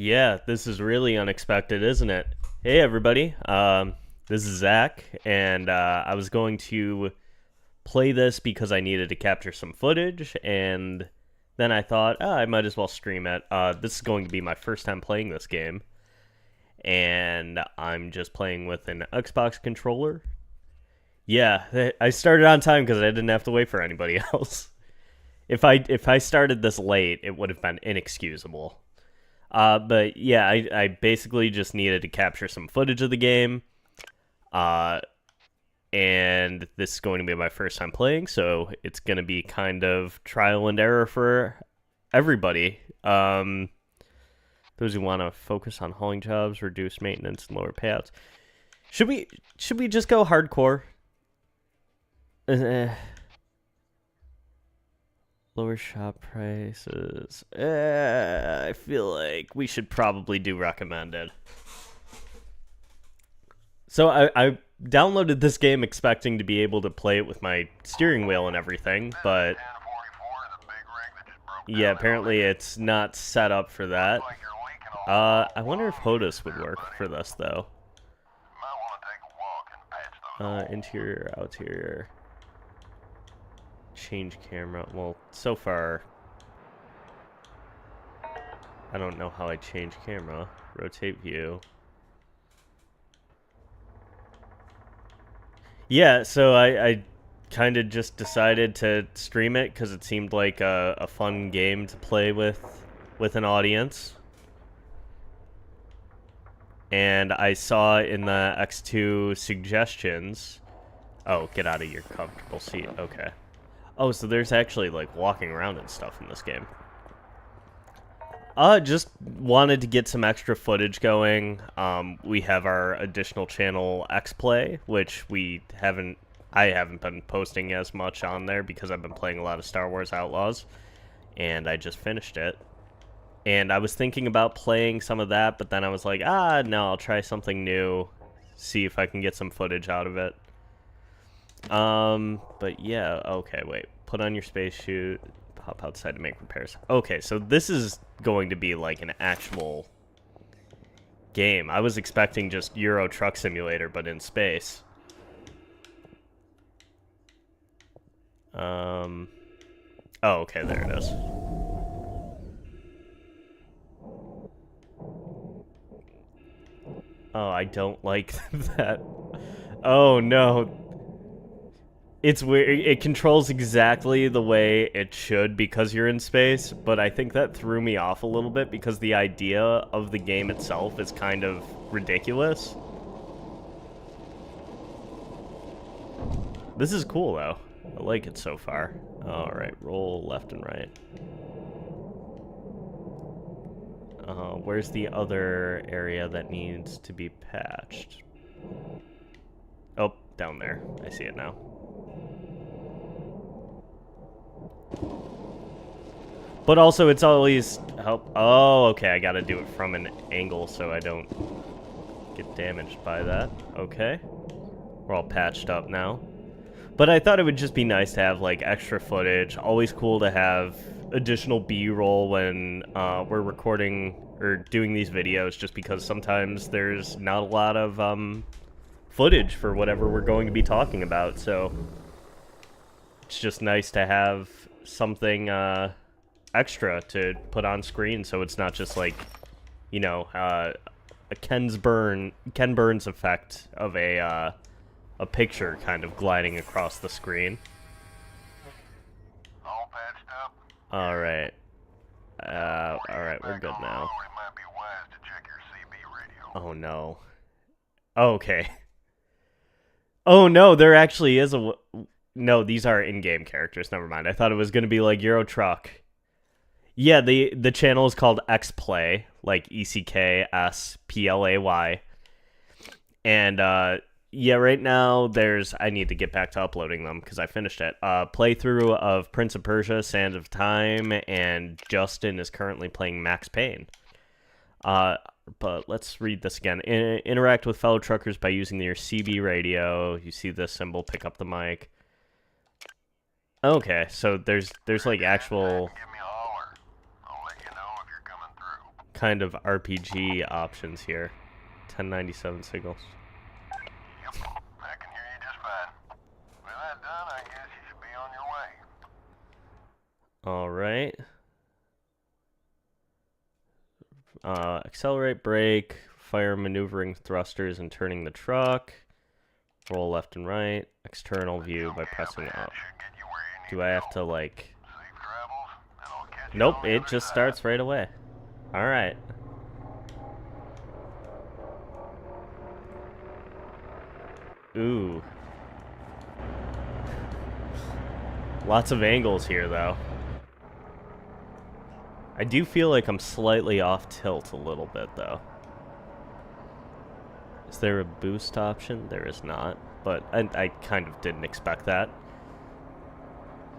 Yeah, this is really unexpected, isn't it? Hey, everybody. This is Zack, and I was going to play this because I needed to capture some footage, and then I thought, I might as well stream it. This is going to be my first time playing this game, and I'm just playing with an Xbox controller. Yeah, I started on time because I didn't have to wait for anybody else. If I started this late, it would have been inexcusable. But yeah, I basically just needed to capture some footage of the game. Uh, and this is going to be my first time playing, so it's going to be kind of trial and error for everybody. Those who want to focus on hauling jobs, reduce maintenance, and lower payouts. Should we just go hardcore? Lower shop prices. I feel like we should probably do recommended. So I downloaded this game expecting to be able to play it with my steering wheel and everything, but yeah, apparently it's not set up for that. I wonder if HOTAS would work for this, though. Interior, outerior. Change camera. Well, so far, I don't know how I change camera. Rotate view. Yeah, so I kind of just decided to stream it because it seemed like a fun game to play with an audience. And I saw in the EcksToo suggestions... Oh, get out of your comfortable seat. Okay. Oh, so there's actually, like, walking around and stuff in this game. Just wanted to get some extra footage going. We have our additional channel, XPlay, which I haven't been posting as much on there because I've been playing a lot of Star Wars Outlaws, and I just finished it. And I was thinking about playing some of that, but then I was like, no, I'll try something new, see if I can get some footage out of it. But yeah, okay, wait. Put on your spacesuit, hop outside to make repairs. Okay, so this is going to be like an actual game. I was expecting just Euro Truck Simulator, but in space. Oh, okay, there it is. Oh, I don't like that. Oh, no. It's weird. It controls exactly the way it should because you're in space, but I think that threw me off a little bit because the idea of the game itself is kind of ridiculous. This is cool, though. I like it so far. Alright, roll left and right. Where's the other area that needs to be patched? Oh, down there. I see it now. But also, it's always help. Oh, okay, I gotta do it from an angle so I don't get damaged by that. Okay. We're all patched up now. But I thought it would just be nice to have, like, extra footage. Always cool to have additional B-roll when we're recording or doing these videos, just because sometimes there's not a lot of footage for whatever we're going to be talking about, so it's just nice to have something extra to put on screen, so it's not just like, you know, a Ken Burns effect of a picture kind of gliding across the screen. All patched up? Alright. Alright, we're good now. It might be wise to check your CB radio. Oh no. Okay. Oh no, there actually is a... No, these are in-game characters, never mind. I thought it was going to be like Euro Truck. Yeah, the channel is called XPlay, like ECKSPLAY. And, yeah, right now I need to get back to uploading them because I finished it. Playthrough of Prince of Persia, Sands of Time, and Justin is currently playing Max Payne. But let's read this again. Interact with fellow truckers by using your CB radio. You see this symbol, pick up the mic. Okay, so there's like actual... Give me a holler. I'll let you know if you're coming through. kind of RPG options here. 1097 signals. Yep, I can hear you just fine. With that done, I guess you should be on your way. All right. Accelerate, brake, fire maneuvering thrusters and turning the truck. Roll left and right. External view by pressing up. Should get you where you need Do I have to, like... safe travels, and I'll catch you Nope, on the it other just side. starts right away. Alright. Ooh. Lots of angles here, though. I do feel like I'm slightly off tilt a little bit, though. Is there a boost option? There is not, but I kind of didn't expect that.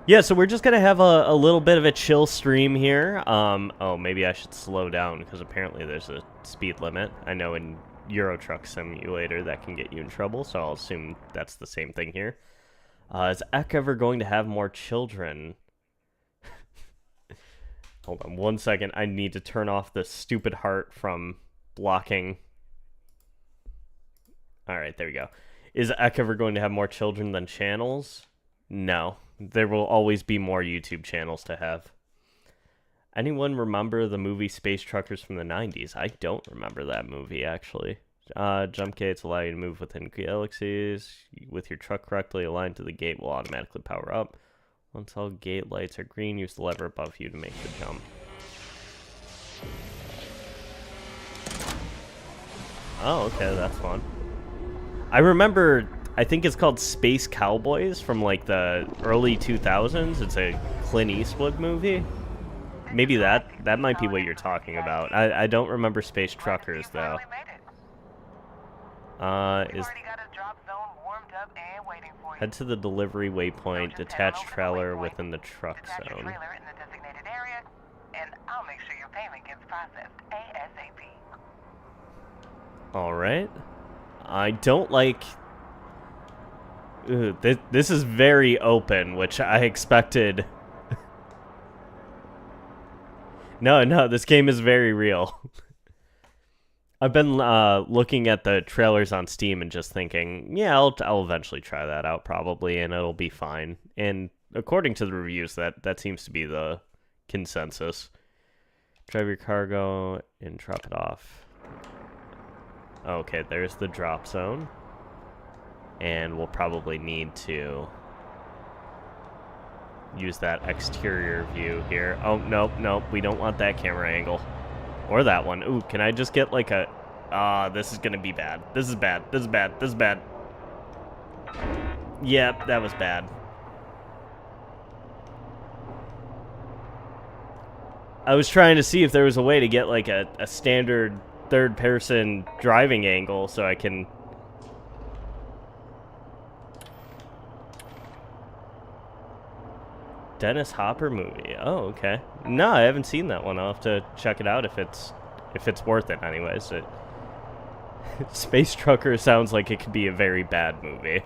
Yeah, so we're just going to have a little bit of a chill stream here. Oh, maybe I should slow down, because apparently there's a speed limit. I know in Euro Truck Simulator that can get you in trouble, so I'll assume that's the same thing here. Is Eck ever going to have more children? Hold on 1 second. I need to turn off the stupid heart from blocking. Alright, there we go. Is Eck ever going to have more children than channels? No. There will always be more YouTube channels to have. Anyone remember the movie Space Truckers from the 90s? I don't remember that movie, actually. Jump gates allow you to move within galaxies. With your truck correctly aligned to the gate will automatically power up. Once all gate lights are green, use the lever above you to make the jump. Oh, okay, that's fun. I remember, I think it's called Space Cowboys from like the early 2000s. It's a Clint Eastwood movie. Maybe that might be what you're talking about. I don't remember Space Truckers though. Head to the delivery waypoint, detach trailer within the truck zone. Alright. I don't like... Ooh, this is very open, which I expected. No, this game is very real. I've been looking at the trailers on Steam and just thinking, yeah, I'll eventually try that out probably, and it'll be fine. And according to the reviews, that seems to be the consensus. Drive your cargo and drop it off. Okay, there's the drop zone. And we'll probably need to use that exterior view here. Oh, nope, we don't want that camera angle. Or that one. Ooh, can I just get like a... this is gonna be bad. This is bad. Yep, that was bad. I was trying to see if there was a way to get like a standard third-person driving angle so I can... Dennis Hopper movie. Oh, okay. No, I haven't seen that one. I'll have to check it out if it's worth it anyways. Space Trucker sounds like it could be a very bad movie.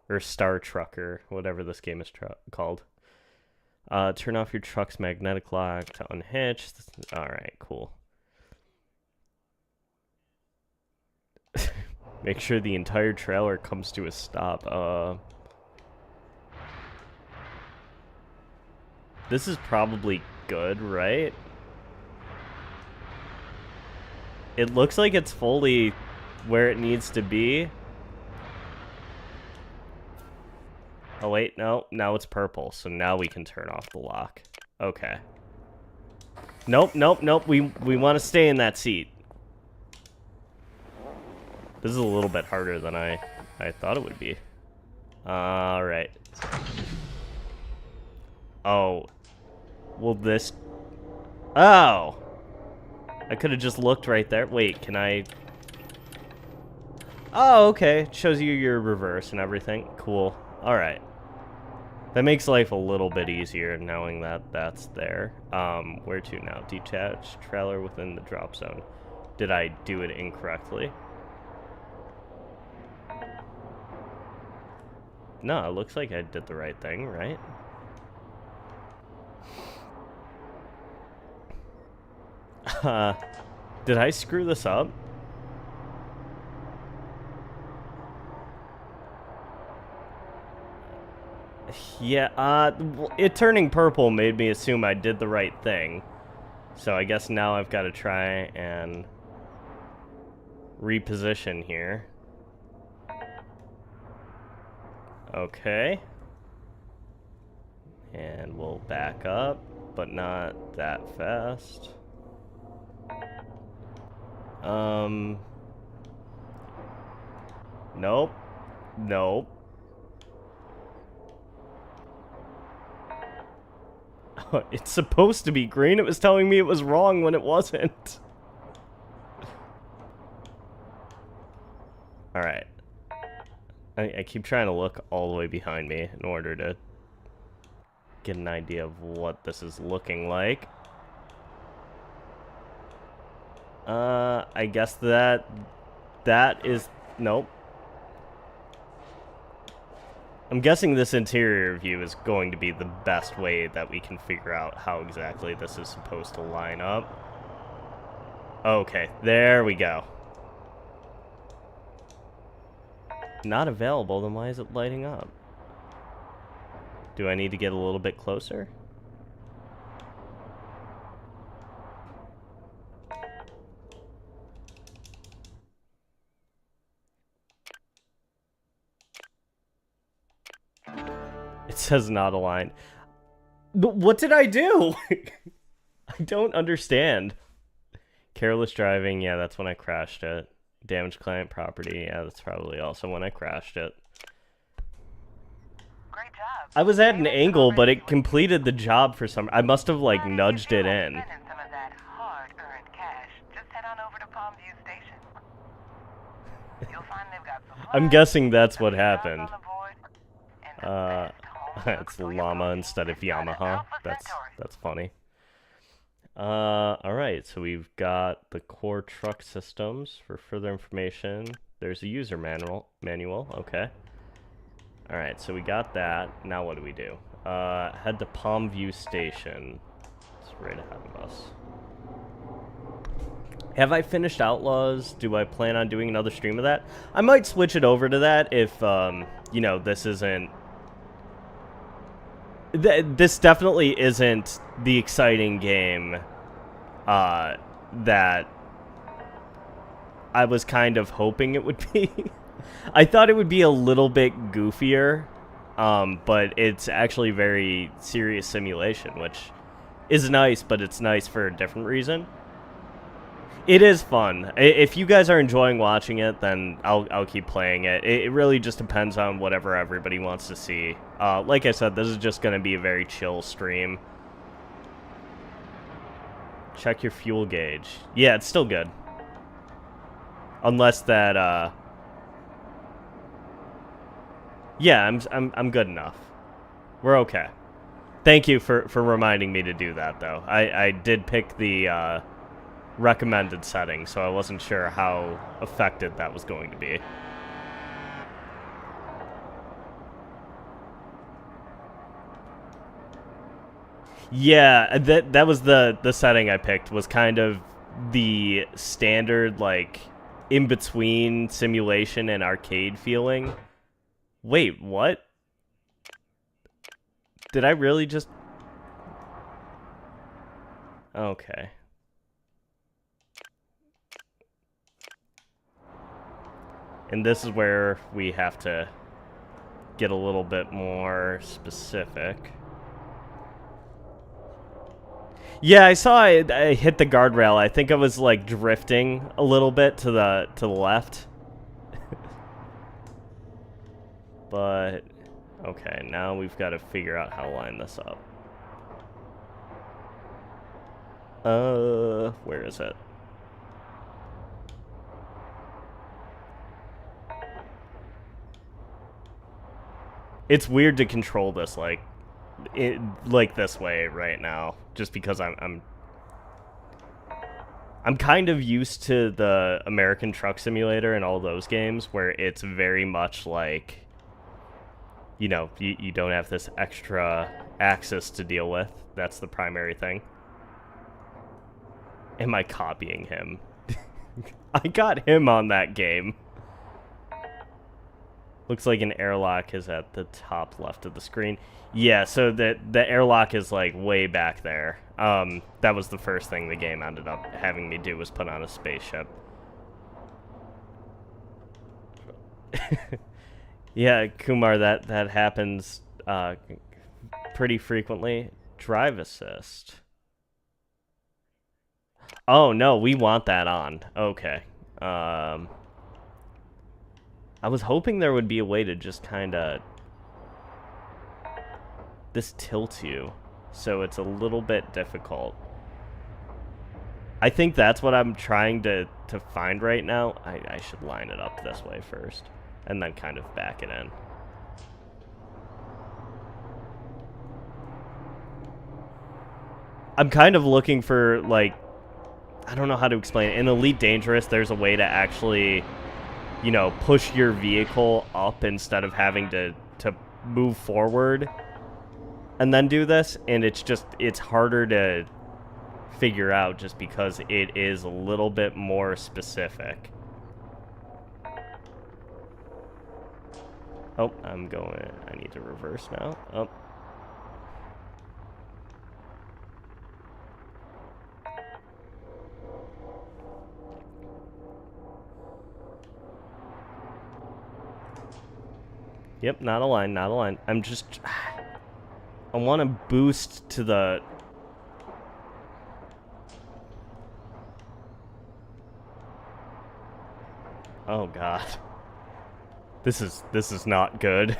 Or Star Trucker, whatever this game is called. Turn off your truck's magnetic lock to unhitch. Alright, cool. Make sure the entire trailer comes to a stop. This is probably good, right? It looks like it's fully where it needs to be. Oh wait, no, now it's purple, so now we can turn off the lock. Okay. Nope, we want to stay in that seat. This is a little bit harder than I thought it would be. Alright. Oh. Will this... Oh! I could have just looked right there. Wait, can I... Oh, okay. It shows you your reverse and everything. Cool. Alright. That makes life a little bit easier knowing that that's there. Where to now? Detach trailer within the drop zone. Did I do it incorrectly? No, it looks like I did the right thing, right? Did I screw this up? Yeah, it turning purple made me assume I did the right thing. So I guess now I've got to try and reposition here. Okay. And we'll back up, but not that fast. Nope. Nope. It's supposed to be green. It was telling me it was wrong when it wasn't. Alright. I keep trying to look all the way behind me in order to get an idea of what this is looking like. I guess that is... Nope. I'm guessing this interior view is going to be the best way that we can figure out how exactly this is supposed to line up. Okay, there we go. Not available, then why is it lighting up? Do I need to get a little bit closer? It says not aligned. But what did I do? I don't understand. Careless driving, yeah, that's when I crashed it. Damaged client property, yeah, that's probably also when I crashed it. Great job. I was at an angle, but it completed the job for some... I must have, like, nudged it in. Some of that hard-earned cash. Just head on over to Palmview Station. You'll find they've got supplies, I'm guessing that's what happened. on the board, and the best home It's llama instead of Yamaha. That's funny. Alright, so we've got the core truck systems. For further information, there's a user manual, okay. Alright, so we got that. Now what do we do? Head to Palmview Station. It's right ahead of us. Have I finished Outlaws? Do I plan on doing another stream of that? I might switch it over to that if, you know, this isn't... This definitely isn't the exciting game that I was kind of hoping it would be. I thought it would be a little bit goofier, but it's actually very serious simulation, which is nice, but it's nice for a different reason. It is fun. If you guys are enjoying watching it, then I'll keep playing it. It really just depends on whatever everybody wants to see. Like I said, this is just going to be a very chill stream. Check your fuel gauge. Yeah, it's still good. Unless that, yeah, I'm good enough. We're okay. Thank you for reminding me to do that, though. I did pick the, recommended setting, so I wasn't sure how effective that was going to be. Yeah, that was the setting I picked, was kind of the standard, like, in-between simulation and arcade feeling. Wait, what? Did I really just... Okay. And this is where we have to get a little bit more specific. Yeah, I saw I hit the guardrail. I think I was like drifting a little bit to the left. But okay, now we've got to figure out how to line this up. Where is it? It's weird to control this like this way right now, just because I'm kind of used to the American Truck Simulator and all those games where it's very much like, you know, you don't have this extra axis to deal with. That's the primary thing. Am I copying him? I got him on that game. Looks like an airlock is at the top left of the screen. Yeah, so the airlock is like way back there. That was the first thing the game ended up having me do, was put on a spaceship. Yeah, Kumar, that happens pretty frequently. Drive assist. Oh no, we want that on. Okay. I was hoping there would be a way to just kind of... This tilts you, so it's a little bit difficult. I think that's what I'm trying to find right now. I should line it up this way first, and then kind of back it in. I'm kind of looking for, like... I don't know how to explain it. In Elite Dangerous, there's a way to actually... you know, push your vehicle up instead of having to move forward and then do this, and it's harder to figure out just because it is a little bit more specific. Oh, I need to reverse now. Oh. Yep, not a line, not a line. I'm just... I want to boost to the... Oh, God. This is not good.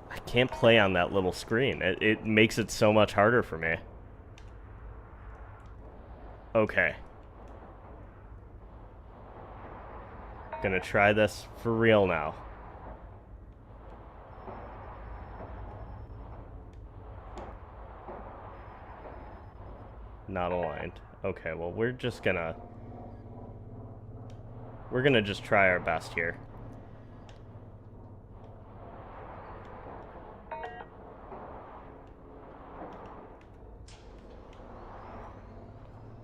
I can't play on that little screen. It makes it so much harder for me. Okay. Gonna try this for real now. Not aligned. Okay, well, we're gonna just try our best here.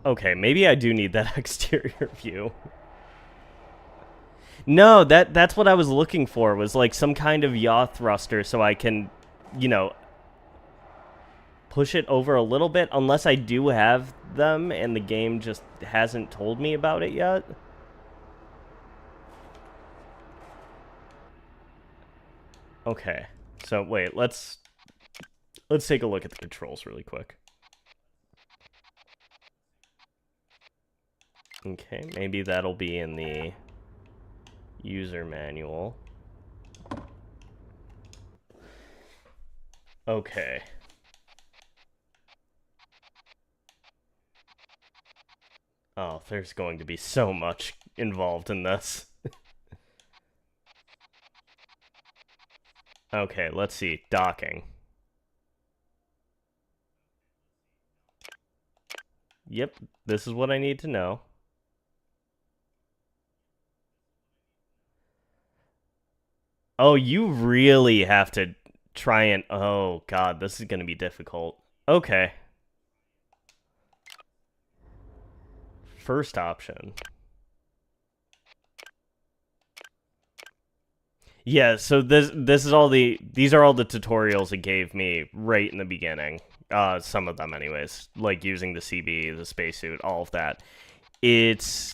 Okay, maybe I do need that exterior view. No, that's what I was looking for, was like some kind of yaw thruster so I can, you know, push it over a little bit, unless I do have them and the game just hasn't told me about it yet. Okay, so wait, let's take a look at the controls really quick. Okay, maybe that'll be in the user manual. Okay. Oh, there's going to be so much involved in this. Okay, let's see. Docking. Yep, this is what I need to know. Oh, you really have to try and... Oh, God, this is going to be difficult. Okay. First option. Yeah, so this is all these are all the tutorials it gave me right in the beginning. Some of them anyways, like using the CB, the spacesuit, all of that. It's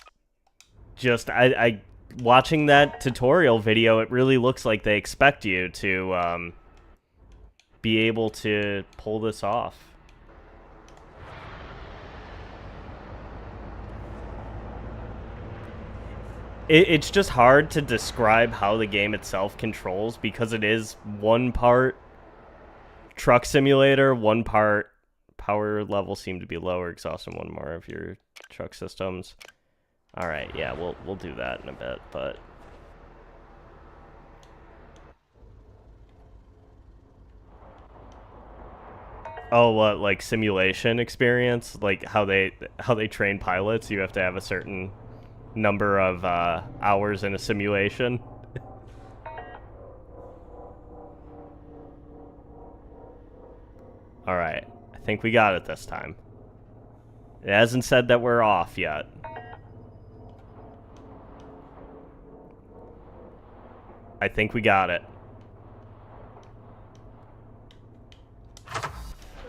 just I watching that tutorial video, it really looks like they expect you to be able to pull this off. It's just hard to describe how the game itself controls, because it is one part truck simulator, one part power level seem to be lower, exhaust in one more of your truck systems. All right, yeah, we'll do that in a bit, but oh, what, like simulation experience, like how they train pilots? You have to have a certain number of hours in a simulation. Alright. I think we got it this time. It hasn't said that we're off yet. I think we got it.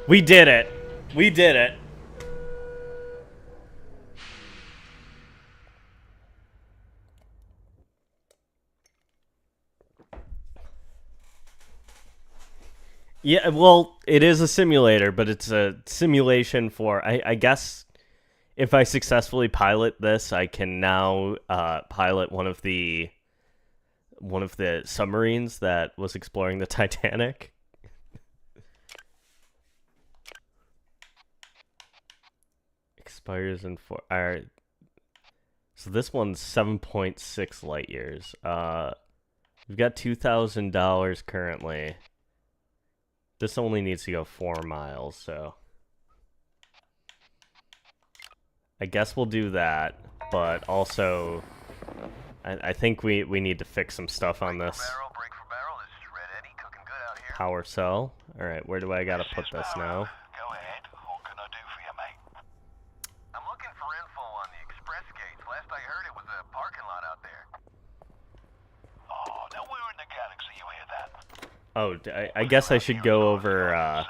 We did it. We did it. Yeah, well, it is a simulator, but it's a simulation for, I guess, if I successfully pilot this, I can now pilot one of the submarines that was exploring the Titanic. Expires in 4. Alright. So this one's 7.6 light years. We've got $2,000 currently. This only needs to go 4 miles, so I guess we'll do that, but also I think we need to fix some stuff on this Break for barrel. This is Red Eddie, cooking good out here. power cell. Alright, where do I gotta put this now? Go ahead. What can I do for you, mate? I'm looking for info on the express gates. Last I heard, it was a parking lot out there. Oh, now we're in the galaxy, you hear that? Oh, I guess I should go over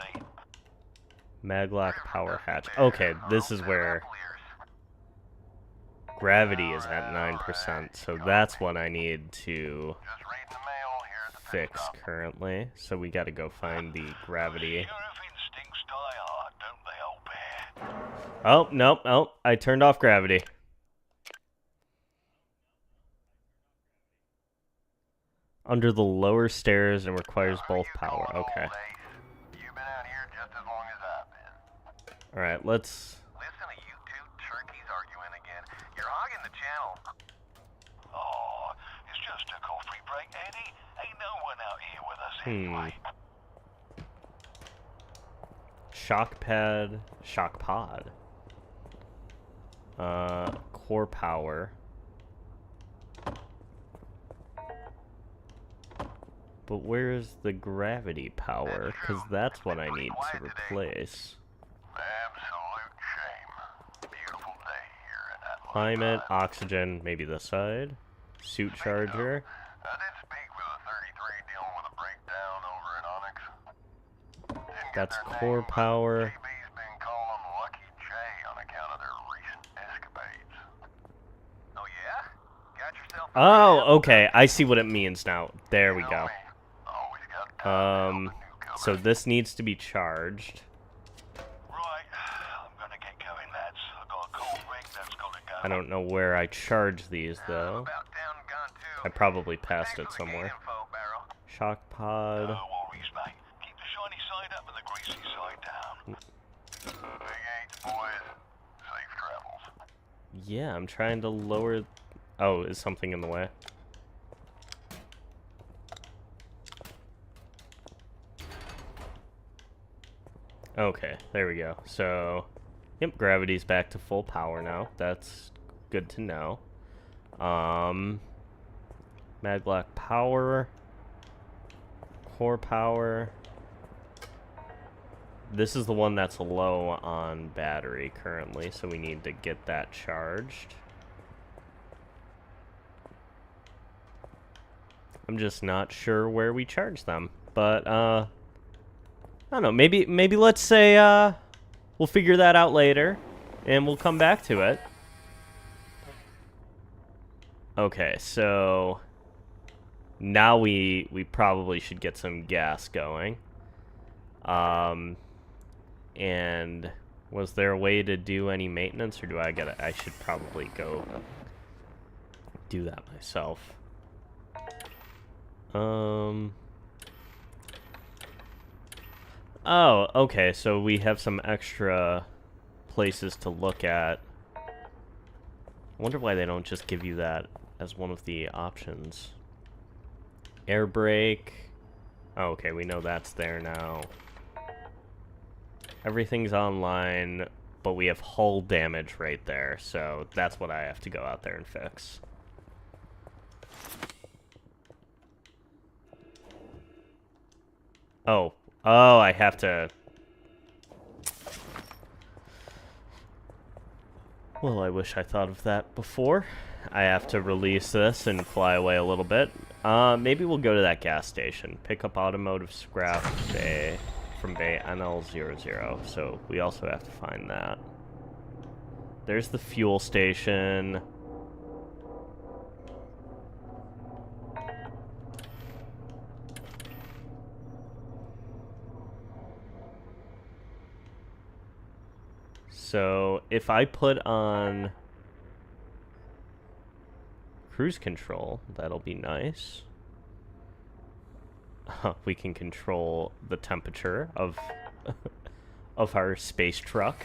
Maglock power hatch. Okay, this is where gravity is at 9%, so that's what I need to Just reading the mail here at the fix currently. So we gotta go find the gravity. Sheriff instincts die hard, don't they, old bear? Oh, nope, oh, I turned off gravity. Under the lower stairs and requires both power. Okay. You've been out here just as long as I've been. Alright, let's... Listen to you two turkeys arguing again. You're hogging the channel. Oh, it's just a coffee break, Eddie. Ain't no one out here with us anyway. Shock pad, shock pod. Core power. But where's the gravity power? Because that's what I need to replace. Absolute shame. Beautiful day here in Outlaws. Climate, oxygen, maybe this side. Suit charger. I did speak with a 33 dealing with a breakdown over in Onyx. Didn't get That's their core name, but power. JB's been calling Lucky J on account of their recent escapades. Oh yeah? Got yourself a Oh, okay. I see what it means now. There we go. Always got time to help a newcomer. So this needs to be charged. Right, I'm gonna get going, lads. I got a cold rig that's gotta go. I don't know where I charge these, though. About down and gone too. I probably passed Thanks it for the gate somewhere. info, Barrel. Shock pod. No worries, mate. Keep the shiny side up and the greasy side down. Big H, boys. Safe travels. Yeah, I'm trying to lower... Oh, is something in the way? Okay, there we go. So, yep, gravity's back to full power now. That's good to know. Maglock power. Core power. This is the one that's low on battery currently, so we need to get that charged. I'm just not sure where we charge them, but I don't know. Maybe let's say we'll figure that out later, and we'll come back to it. Okay, so now we probably should get some gas going. And was there a way to do any maintenance, or do I gotta? I should probably go do that myself. Oh, okay, so we have some extra places to look at. I wonder why they don't just give you that as one of the options. Air brake. Oh, okay, we know that's there now. Everything's online, but we have hull damage right there, so that's what I have to go out there and fix. Oh, I have to Well, I wish I thought of that before. I have to release this and fly away a little bit. Maybe we'll go to that gas station. Pick up automotive scrap bay from bay NL00. So we also have to find that. There's the fuel station. So if I put on cruise control, that'll be nice. We can control the temperature of of our space truck.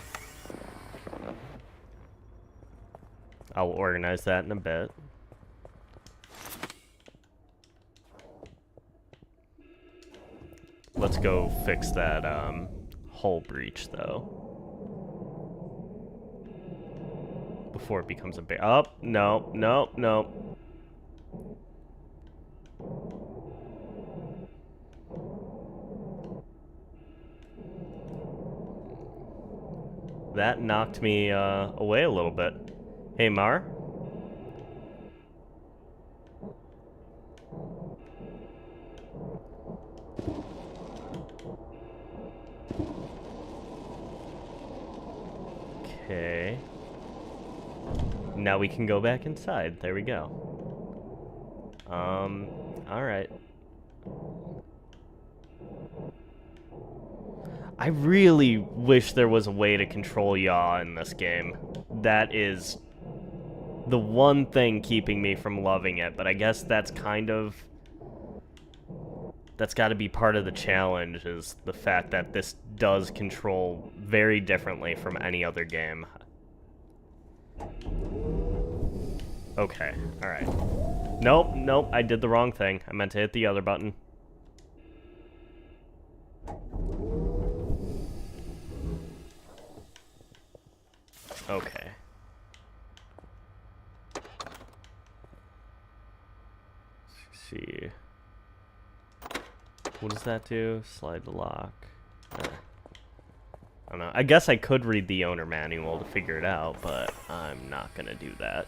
I'll organize that in a bit. Let's go fix that hull breach though. Before it becomes a big... Oh, no, no, no. That knocked me away a little bit. Hey, Mar? Okay. Now we can go back inside. There we go. Alright. I really wish there was a way to control yaw in this game. That is the one thing keeping me from loving it, but I guess that's kind of... That's got to be part of the challenge, is the fact that this does control very differently from any other game. Okay, alright. Nope, nope, I did the wrong thing. I meant to hit the other button. Okay. Let's see. What does that do? Slide the lock. I don't know. I guess I could read the owner manual to figure it out, but I'm not gonna do that.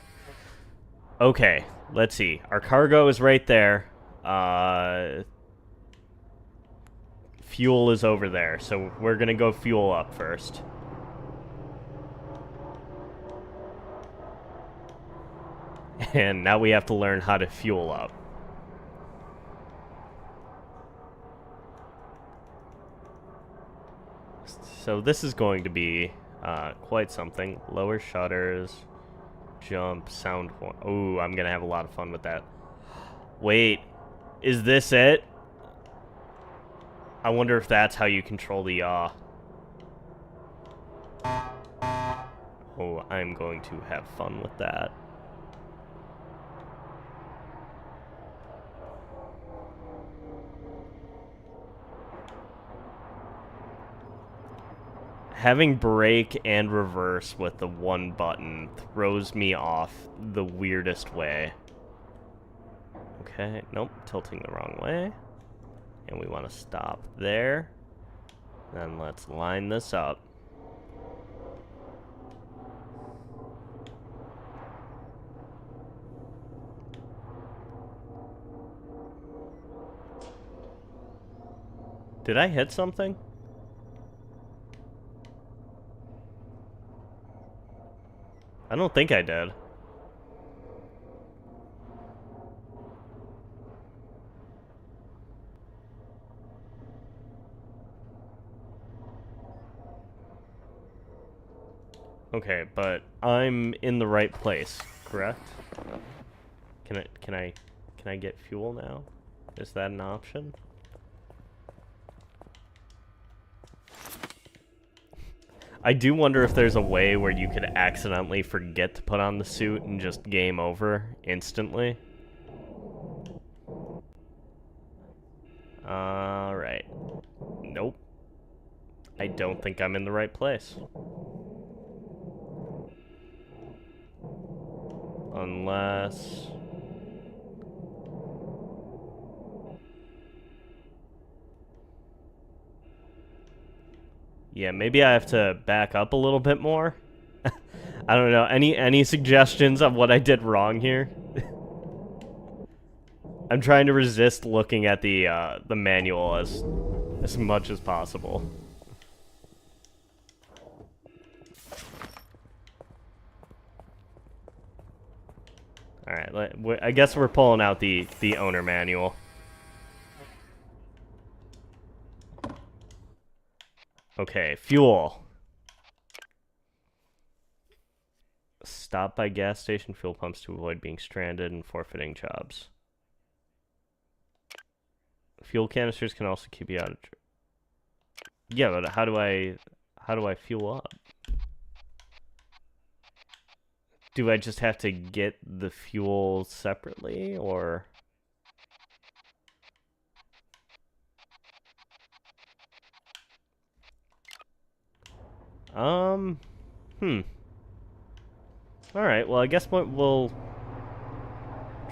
Okay, let's see. Our cargo is right there. Fuel is over there, so we're gonna go fuel up first. And now we have to learn how to fuel up. So this is going to be quite something. Lower shutters, jump, sound horn. Oh, I'm gonna have a lot of fun with that. Wait, is this it? I wonder if that's how you control the yaw. Oh, I'm going to have fun with that. Having brake and reverse with the one button throws me off the weirdest way. Okay, nope, tilting the wrong way. And we want to stop there. Then let's line this up. Did I hit something? I don't think I did. Okay, but I'm in the right place, correct? Can I get fuel now? Is that an option? I do wonder if there's a way where you could accidentally forget to put on the suit and just game over instantly. Alright. Nope. I don't think I'm in the right place. Unless... Yeah, maybe I have to back up a little bit more. I don't know. Any suggestions of what I did wrong here? I'm trying to resist looking at the manual as much as possible. All right, I guess we're pulling out the owner manual. Okay, fuel. Stop by gas station fuel pumps to avoid being stranded and forfeiting jobs. Fuel canisters can also keep you out of... Yeah, but how do I fuel up? Do I just have to get the fuel separately, or... Alright, well, I guess we'll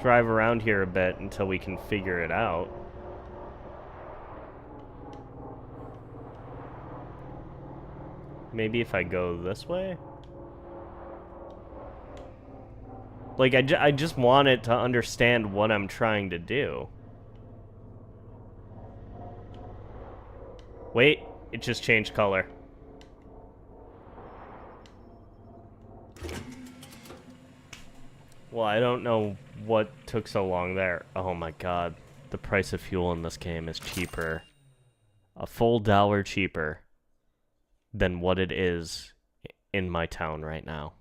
drive around here a bit until we can figure it out. Maybe if I go this way? Like, I just want it to understand what I'm trying to do. Wait, it just changed color. Well, I don't know what took so long there. Oh my god, the price of fuel in this game is cheaper. A full $1 cheaper than what it is in my town right now.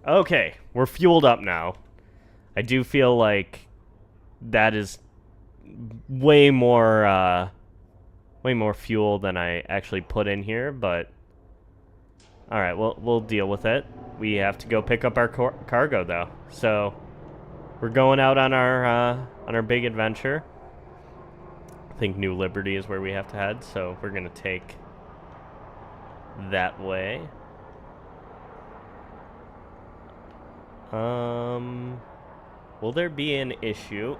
Okay, we're fueled up now. I do feel like that is way more fuel than I actually put in here, but alright, we'll deal with it. We have to go pick up our cargo, though. So, we're going out on our big adventure. I think New Liberty is where we have to head, so we're gonna take that way. Will there be an issue?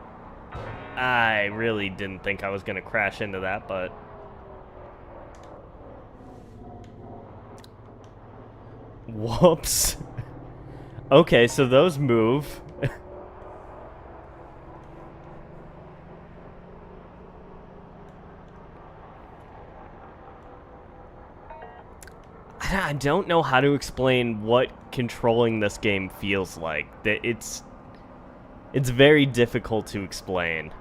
I really didn't think I was gonna crash into that, but... Whoops. Okay, so those move. I don't know how to explain what controlling this game feels like. It's very difficult to explain.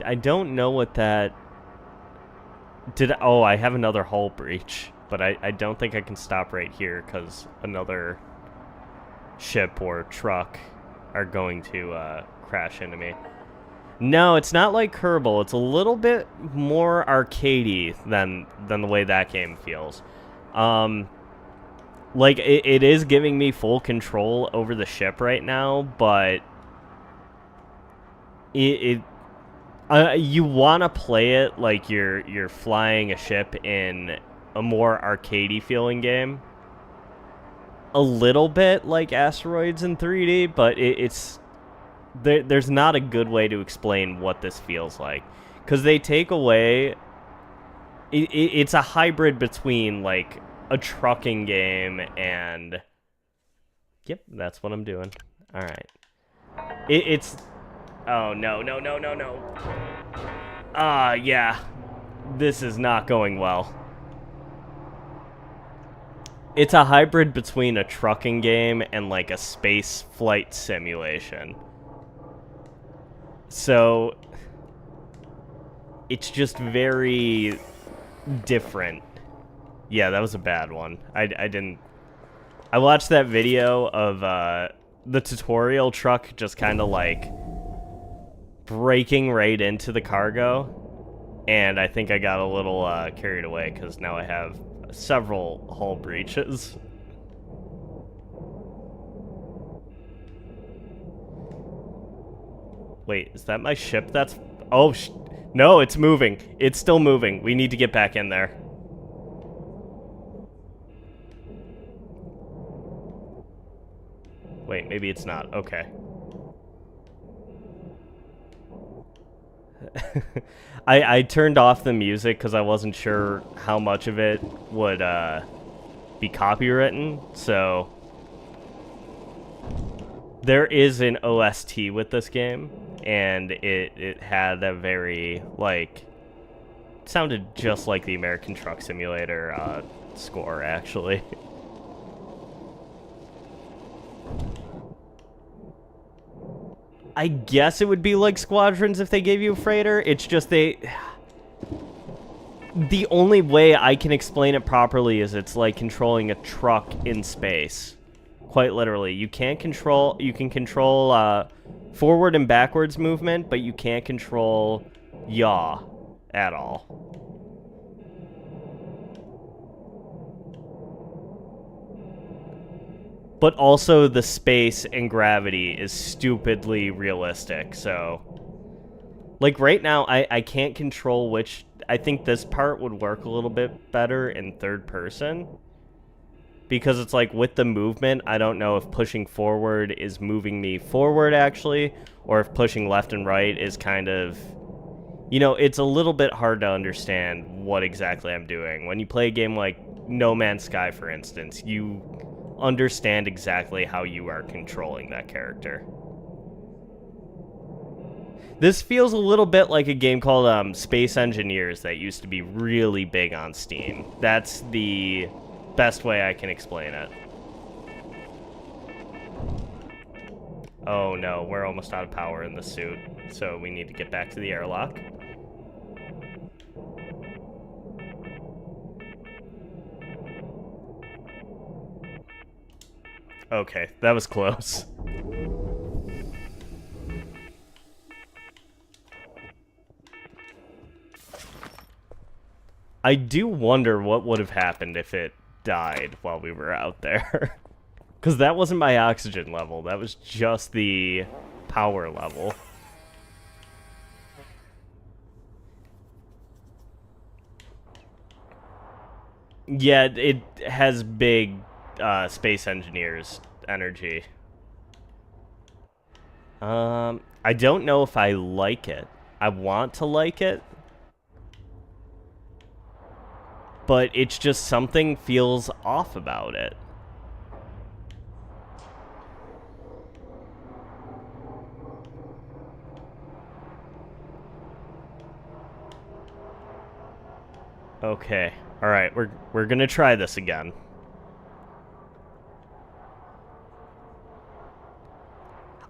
I don't know what that... Oh, I have another hull breach, but I don't think I can stop right here because another ship or truck are going to crash into me. No, it's not like Kerbal. It's a little bit more arcadey than the way that game feels. Like, it is giving me full control over the ship right now, but you want to play it like you're flying a ship in a more arcadey feeling game. A little bit like Asteroids in 3D, but it's there's not a good way to explain what this feels like, because they take away... It's a hybrid between, like, a trucking game and... Yep, that's what I'm doing. Alright. It's... Oh, no. Yeah. This is not going well. It's a hybrid between a trucking game and, like, a space flight simulation. So... It's just very... different. Yeah, that was a bad one. I didn't... I watched that video of the tutorial truck just kind of like breaking right into the cargo, and I think I got a little carried away because now I have several hull breaches. Wait, is that my ship that's... Oh, no, it's moving. It's still moving. We need to get back in there. Wait, maybe it's not. Okay. I turned off the music because I wasn't sure how much of it would be copywritten, so there is an OST with this game, and it had a very, like, sounded just like the American Truck Simulator score, actually. I guess it would be like Squadrons if they gave you a freighter. It's just the only way I can explain it properly is it's like controlling a truck in space. Quite literally. You can control forward and backwards movement, but you can't control yaw at all. But also the space and gravity is stupidly realistic, so... Like, right now, I can't control which... I think this part would work a little bit better in third person. Because it's like, with the movement, I don't know if pushing forward is moving me forward, actually, or if pushing left and right is kind of... You know, it's a little bit hard to understand what exactly I'm doing. When you play a game like No Man's Sky, for instance, you understand exactly how you are controlling that character. This feels a little bit like a game called Space Engineers that used to be really big on Steam. That's the best way I can explain it. Oh no, we're almost out of power in the suit, so we need to get back to the airlock. Okay, that was close. I do wonder what would have happened if it died while we were out there. Because that wasn't my oxygen level, that was just the power level. Yeah, it has big Space Engineers energy. I don't know if I like it. I want to like it, but it's just something feels off about it. Okay. All right, we're going to try this again.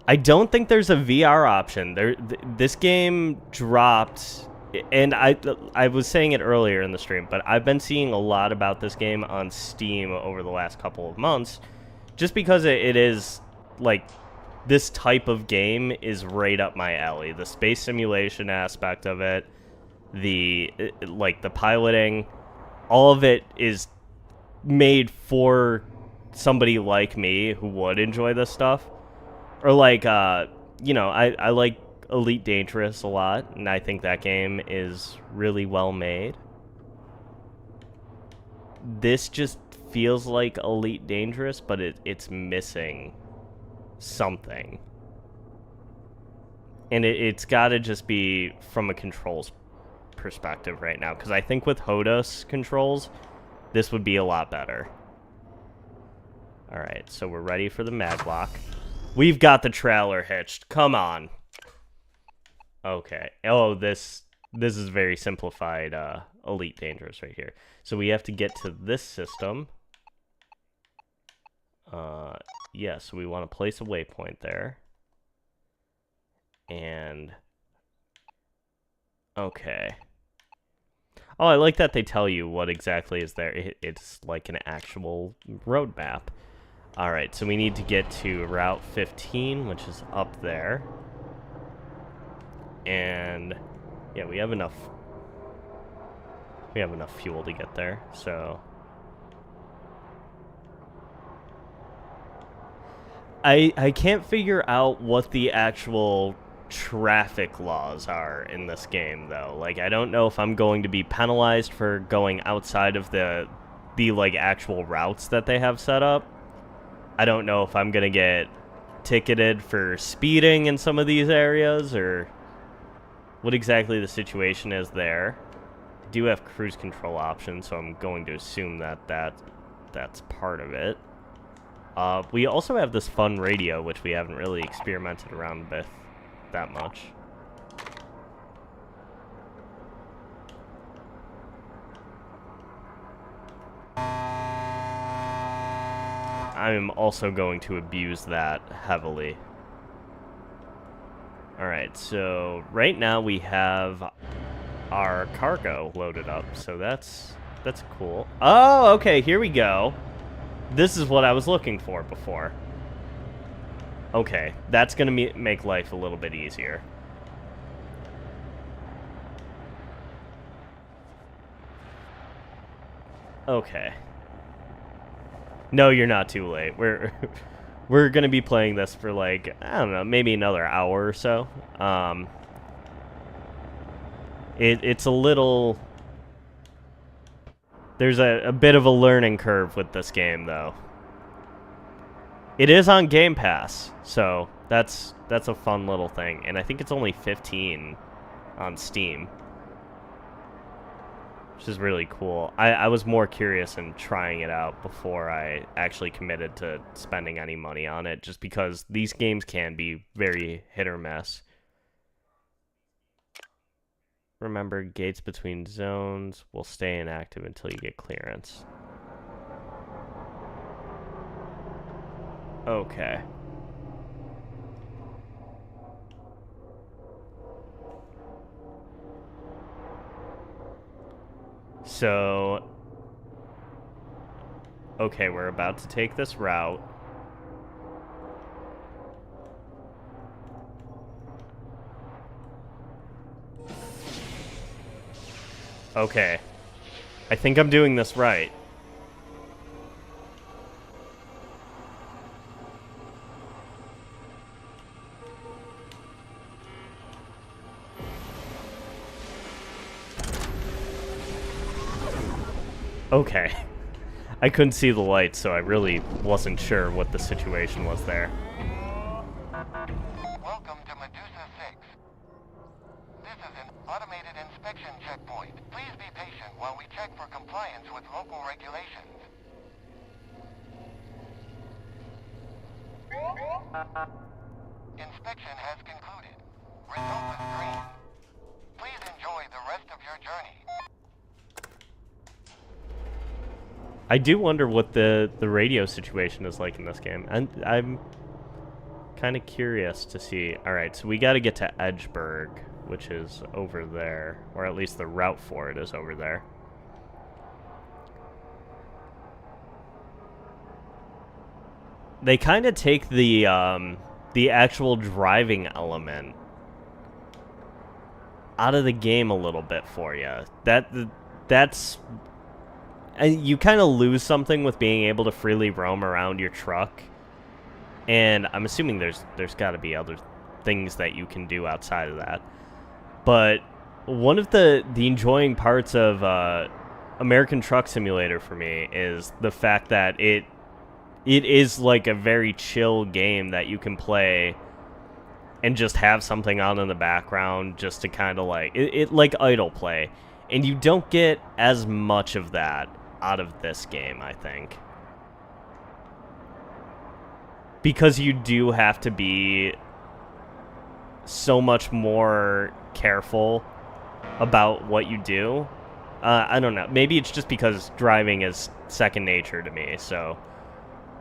I don't think there's a VR option. This game dropped, and I was saying it earlier in the stream, but I've been seeing a lot about this game on Steam over the last couple of months, just because it is, like, this type of game is right up my alley. The space simulation aspect of it, the piloting, all of it is made for somebody like me who would enjoy this stuff. Or like, you know, I like Elite Dangerous a lot, and I think that game is really well made. This just feels like Elite Dangerous, but it's missing something. And it's got to just be from a controls perspective right now, because I think with HOTAS controls, this would be a lot better. Alright, so we're ready for the maglock. We've got the trailer hitched. Come on. Okay. Oh, this is very simplified Elite Dangerous right here. So we have to get to this system. Yeah, so we want to place a waypoint there. And... okay. Oh, I like that they tell you what exactly is there. It's like an actual road map. Alright, so we need to get to Route 15, which is up there. And yeah, we have enough fuel to get there, so I can't figure out what the actual traffic laws are in this game, though. Like, I don't know if I'm going to be penalized for going outside of the like actual routes that they have set up. I don't know if I'm gonna get ticketed for speeding in some of these areas, or what exactly the situation is there. I do have cruise control options, so I'm going to assume that that's part of it. We also have this fun radio, which we haven't really experimented around with that much. I'm also going to abuse that heavily. Alright, so right now we have our cargo loaded up, so that's cool. Oh, okay, here we go. This is what I was looking for before. Okay, that's gonna make life a little bit easier. Okay. No, you're not too late. We're gonna be playing this for like, I don't know, maybe another hour or so. It's a little... There's a bit of a learning curve with this game, though. It is on Game Pass, so that's a fun little thing. And I think it's only $15 on Steam, which is really cool. I was more curious in trying it out before I actually committed to spending any money on it, just because these games can be very hit or miss. Remember, gates between zones will stay inactive until you get clearance. Okay. So... Okay, we're about to take this route. Okay. I think I'm doing this right. Okay. I couldn't see the lights, so I really wasn't sure what the situation was there. Welcome to Medusa 6. This is an automated inspection checkpoint. Please be patient while we check for compliance with local regulations. Inspection has concluded. Result is green. Please enjoy the rest of your journey. I do wonder what the radio situation is like in this game. And I'm kind of curious to see. Alright, so we got to get to Edgeburg, which is over there. Or at least the route for it is over there. They kind of take the actual driving element out of the game a little bit for you. That's... You kind of lose something with being able to freely roam around your truck. And I'm assuming there's got to be other things that you can do outside of that. But one of the enjoying parts of American Truck Simulator for me is the fact that it is like a very chill game that you can play and just have something on in the background just to kind of like... It like idle play. And you don't get as much of that out of this game, I think. Because you do have to be so much more careful about what you do. I don't know. Maybe it's just because driving is second nature to me, so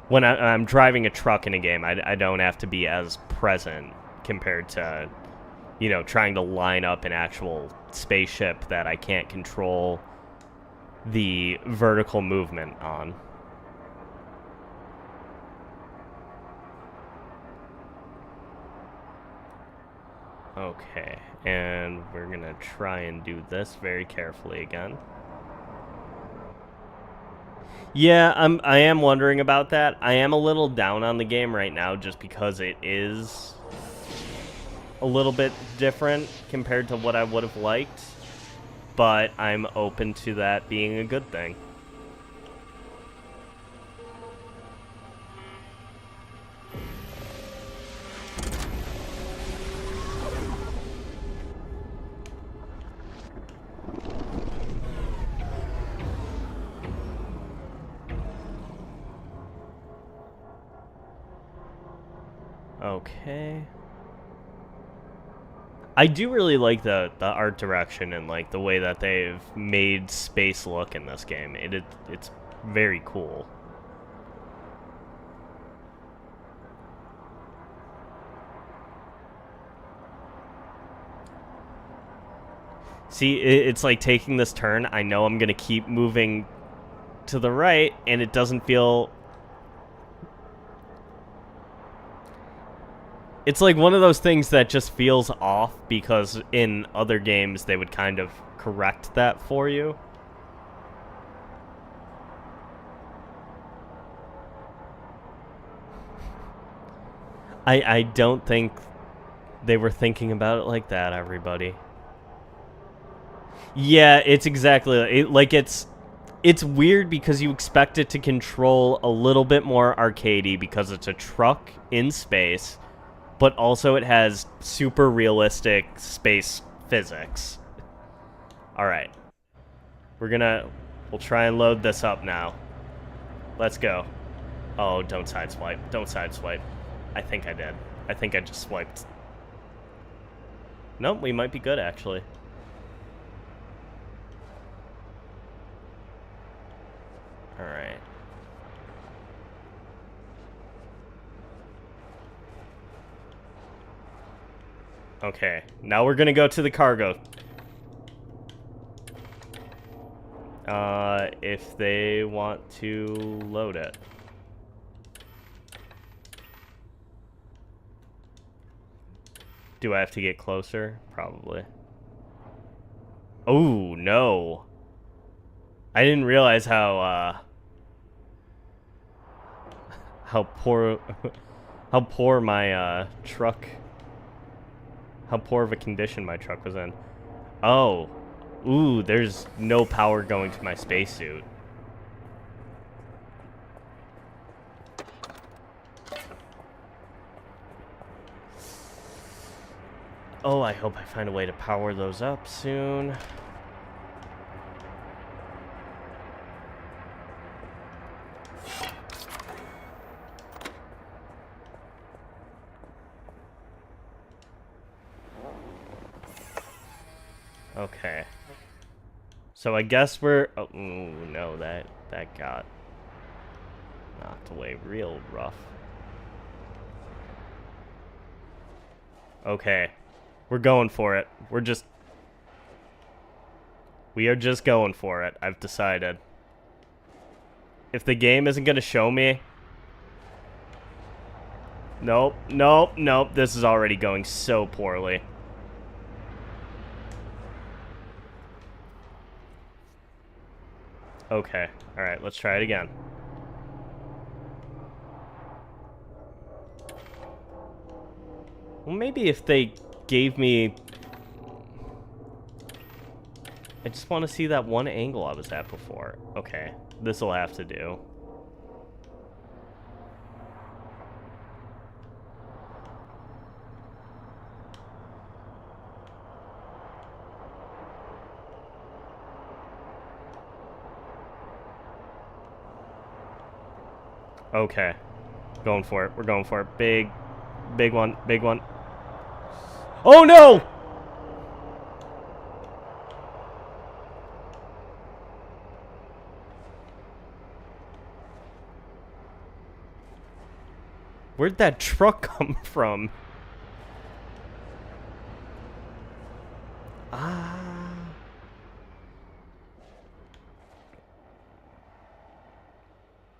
when I'm driving a truck in a game, I don't have to be as present compared to, you know, trying to line up an actual spaceship that I can't control the vertical movement on. Okay, and we're gonna try and do this very carefully again. Yeah, I am wondering about that. I am a little down on the game right now just because it is a little bit different compared to what I would have liked. But I'm open to that being a good thing. Okay. I do really like the art direction and like the way that they've made space look in this game. It's very cool. See, it's like taking this turn. I know I'm gonna keep moving to the right, and it doesn't feel. It's like one of those things that just feels off because in other games they would kind of correct that for you. I don't think they were thinking about it like that, everybody. Yeah, it's exactly like it's weird because you expect it to control a little bit more arcadey because it's a truck in space, but also it has super realistic space physics. All right. We'll try and load this up now. Let's go. Oh, don't sideswipe. Don't sideswipe. I think I did. I think I just swiped. Nope, we might be good actually. All right. Okay, now we're gonna go to the cargo. If they want to load it. Do I have to get closer? Probably. Oh, no. I didn't realize how poor my truck, how poor of a condition my truck was in. Oh, ooh, there's no power going to my spacesuit. Oh, I hope I find a way to power those up soon. Okay. So I guess we're... Oh, ooh, no, that got knocked away real rough. Okay. We're going for it. We are just going for it. I've decided. If the game isn't going to show me... Nope, nope, nope. This is already going so poorly. Okay. Alright, let's try it again. Well, maybe if they gave me... I just want to see that one angle I was at before. Okay, this will have to do. Okay. Going for it. We're going for it. Big one. Big one. Oh, no! Where'd that truck come from? Ah.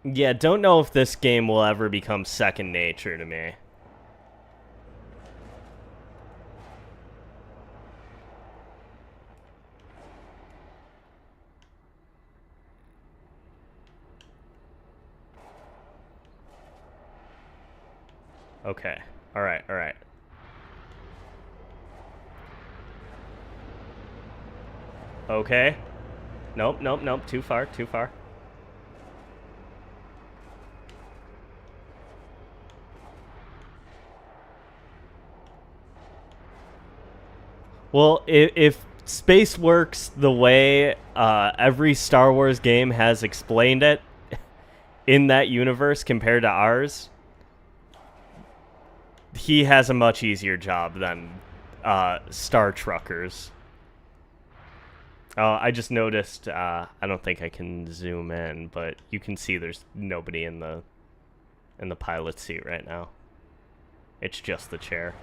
Yeah, don't know if this game will ever become second nature to me. Okay. Alright, alright. Okay. Nope, nope, nope. Too far, too far. Well, if space works the way every Star Wars game has explained it in that universe compared to ours, he has a much easier job than Star Truckers. I just noticed, I don't think I can zoom in, but you can see there's nobody in the pilot seat right now. It's just the chair.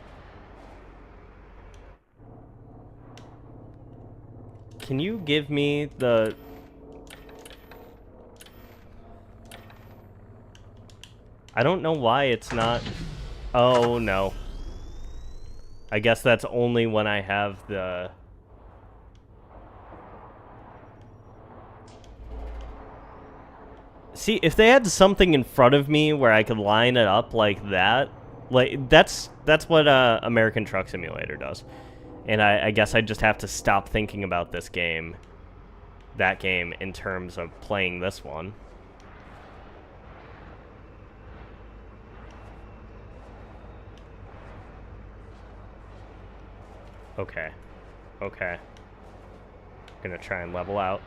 Can you give me the... I don't know why it's not... Oh, no. I guess that's only when I have the... See, if they had something in front of me where I could line it up like that, like that's what American Truck Simulator does. And I guess I just have to stop thinking about this game, that game, in terms of playing this one. Okay. Okay. Gonna try and level out.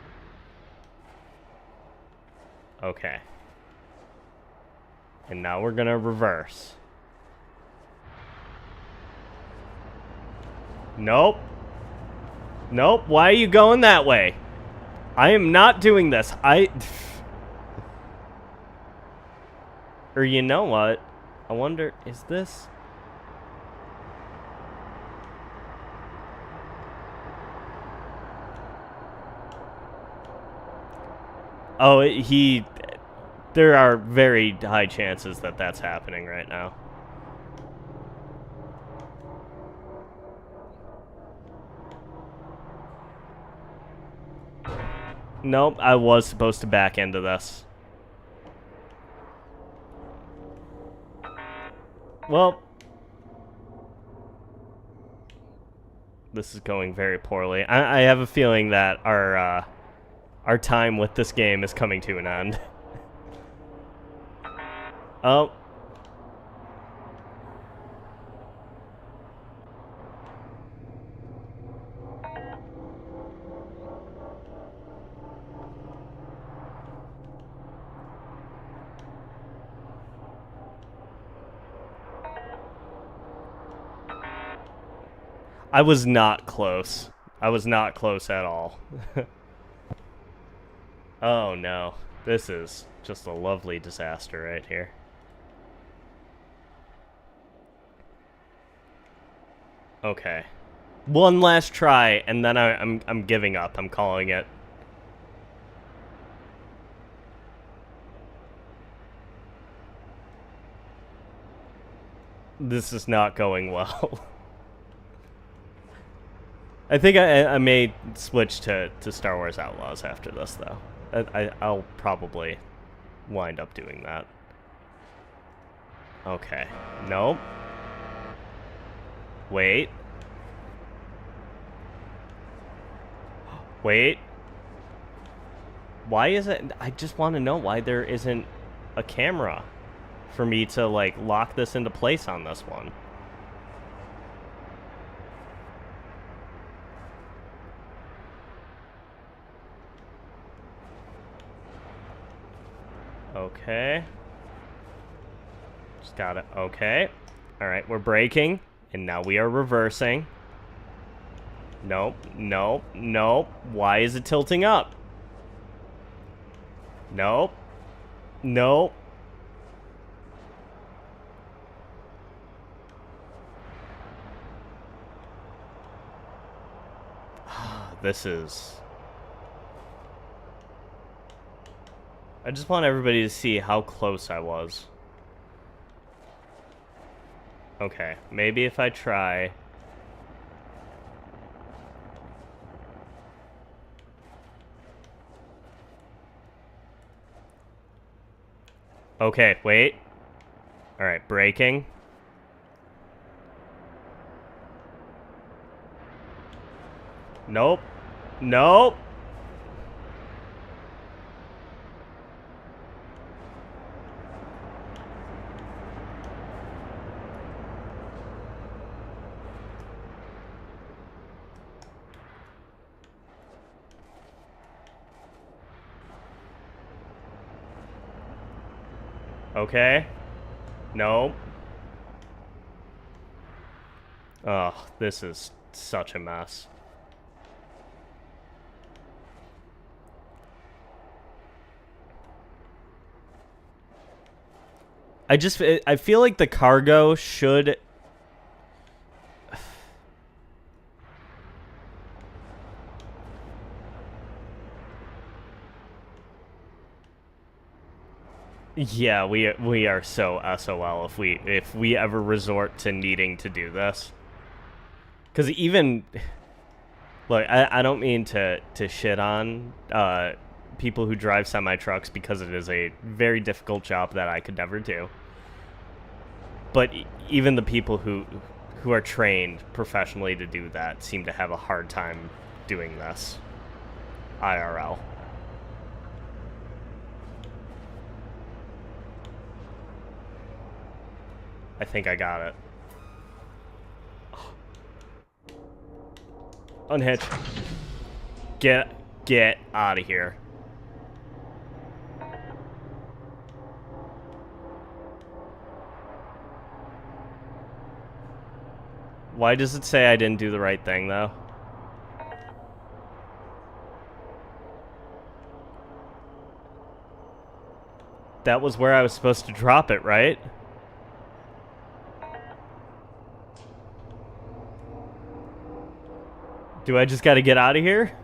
Okay. And now we're gonna reverse. Nope. Nope. Why are you going that way? I am not doing this. Or you know what? I wonder, is this... Oh, there are very high chances that that's happening right now. Nope, I was supposed to back into this. Well, this is going very poorly. I have a feeling that our time with this game is coming to an end. Oh. I was not close. I was not close at all. Oh no. This is just a lovely disaster right here. Okay. One last try, and then I'm giving up. I'm calling it. This is not going well. I think I may switch to Star Wars Outlaws after this, though. I'll probably wind up doing that. Okay. Nope. Wait. Wait. Why is it... I just want to know why there isn't a camera for me to, like, lock this into place on this one. Okay. Just got it. Okay. Alright, we're braking. And now we are reversing. Nope. Nope. Nope. Why is it tilting up? Nope. Nope. This is... I just want everybody to see how close I was. Okay, maybe if I try... Okay, wait. Alright, braking. Nope. Nope. Okay. Nope. Oh, this is such a mess. I feel like the cargo should... Yeah, we are so SOL if we ever resort to needing to do this. Because even... Look, I don't mean to shit on people who drive semi-trucks because it is a very difficult job that I could never do. But even the people who are trained professionally to do that seem to have a hard time doing this IRL. I think I got it. Unhitch. Get out of here. Why does it say I didn't do the right thing, though? That was where I was supposed to drop it, right? Do I just gotta get out of here?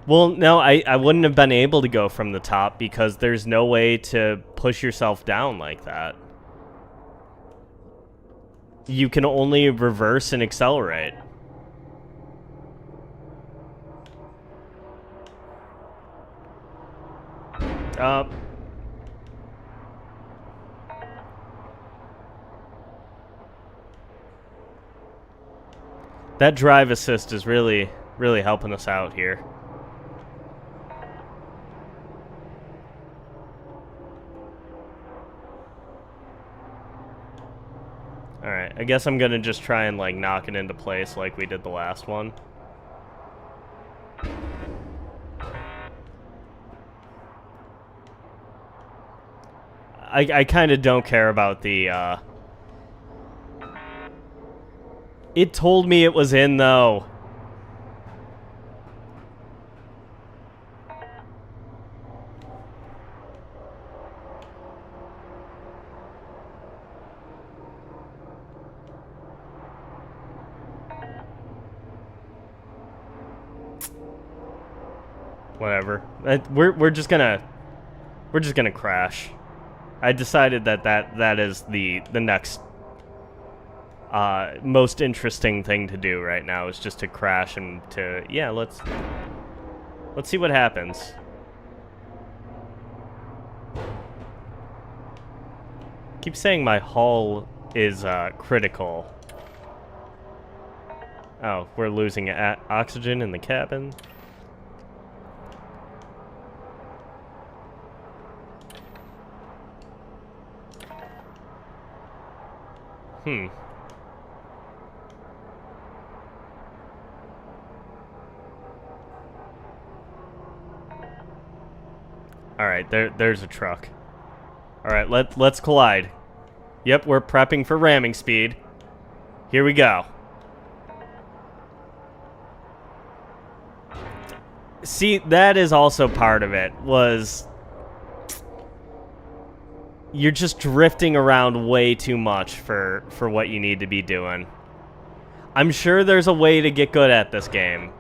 Well, no, I wouldn't have been able to go from the top because there's no way to push yourself down like that. You can only reverse and accelerate. That drive assist is really helping us out here. Alright, I guess I'm gonna just try and, like, knock it into place like we did the last one. I kind of don't care about the, It told me it was in, though. Whatever. We're just gonna crash. I decided that is the next most interesting thing to do right now is just to crash and to let's see what happens. Keep saying my hull is critical. Oh, we're losing oxygen in the cabin. All right, there's a truck. All right, let's collide. Yep, we're prepping for ramming speed. Here we go. See, that is also part of it, was you're just drifting around way too much for what you need to be doing. I'm sure there's a way to get good at this game.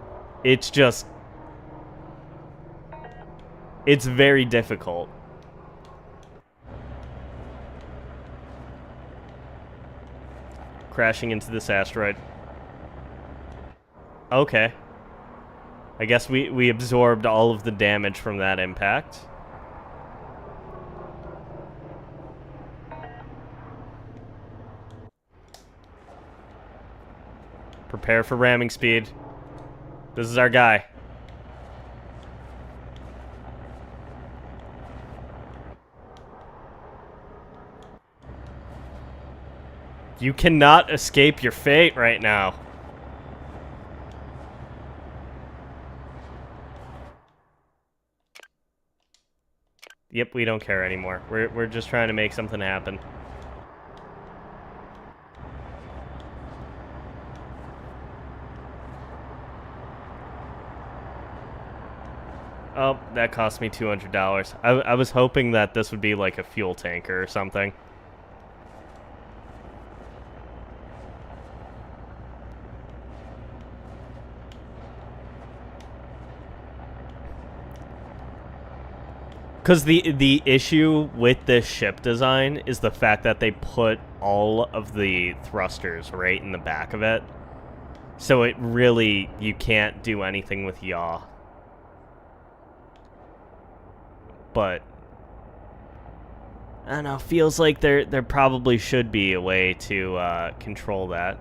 It's just... it's very difficult. Crashing into this asteroid. Okay. I guess we absorbed all of the damage from that impact. Prepare for ramming speed. This is our guy. You cannot escape your fate right now. Yep, we don't care anymore. We're just trying to make something happen. Oh, that cost me $200. I was hoping that this would be like a fuel tanker or something. Because the issue with this ship design is the fact that they put all of the thrusters right in the back of it. So it really, you can't do anything with yaw. But I don't know, feels like there probably should be a way to control that.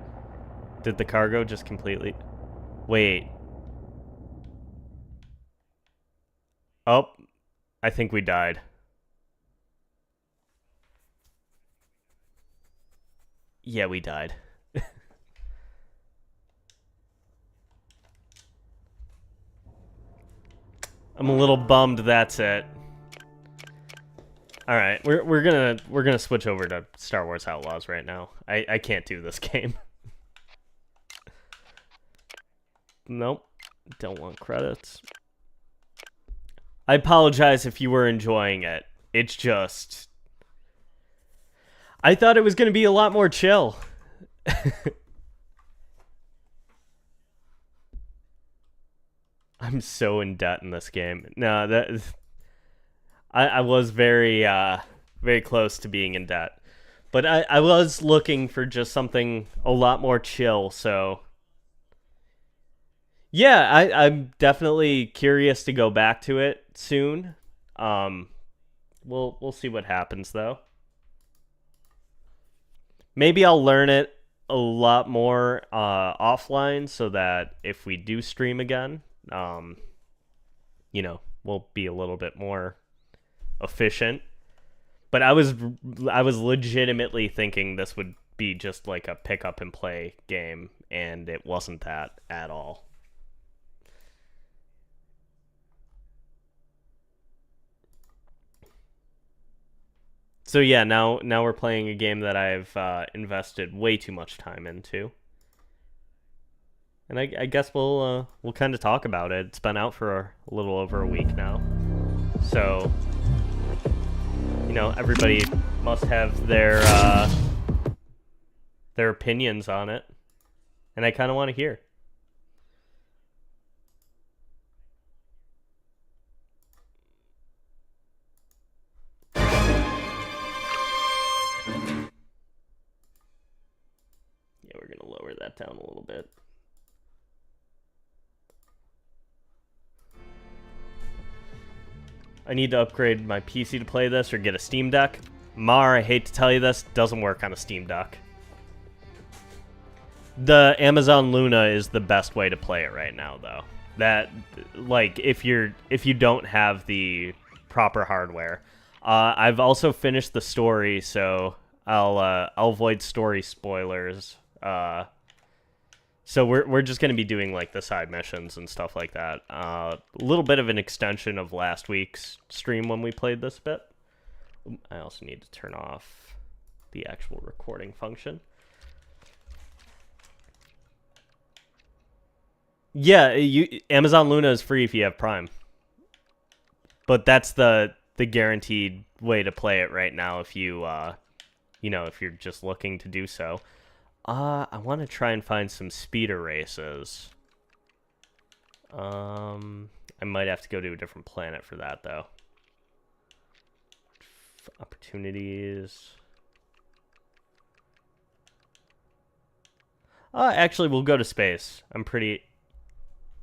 Did the cargo just completely... Wait. Oh, I think we died. Yeah, we died. I'm a little bummed that's it. All right, we're gonna switch over to Star Wars Outlaws right now. I can't do this game. Nope, don't want credits. I apologize if you were enjoying it. It's just... I thought it was going to be a lot more chill. I'm so in debt in this game. No, that... I was very, very close to being in debt. But I was looking for just something a lot more chill, so... Yeah, I'm definitely curious to go back to it soon. We'll see what happens though. Maybe I'll learn it a lot more offline, so that if we do stream again, we'll be a little bit more efficient. But I was legitimately thinking this would be just like a pick up and play game, and it wasn't that at all. So yeah, now we're playing a game that I've invested way too much time into, and I guess we'll kind of talk about it. It's been out for a little over a week now, so everybody must have their opinions on it, and I kind of want to hear. We're going to lower that down a little bit. I need to upgrade my PC to play this or get a Steam Deck. Mar, I hate to tell you this, doesn't work on a Steam Deck. The Amazon Luna is the best way to play it right now, though. That, like, if you don't have the proper hardware. I've also finished the story, so I'll avoid story spoilers. So we're just going to be doing like the side missions and stuff like that. A little bit of an extension of last week's stream when we played this bit. I also need to turn off the actual recording function. Yeah, Amazon Luna is free if you have Prime. But that's the guaranteed way to play it right now if you if you're just looking to do so. I want to try and find some speeder races. I might have to go to a different planet for that, though. Opportunities. Actually, we'll go to space. I'm pretty...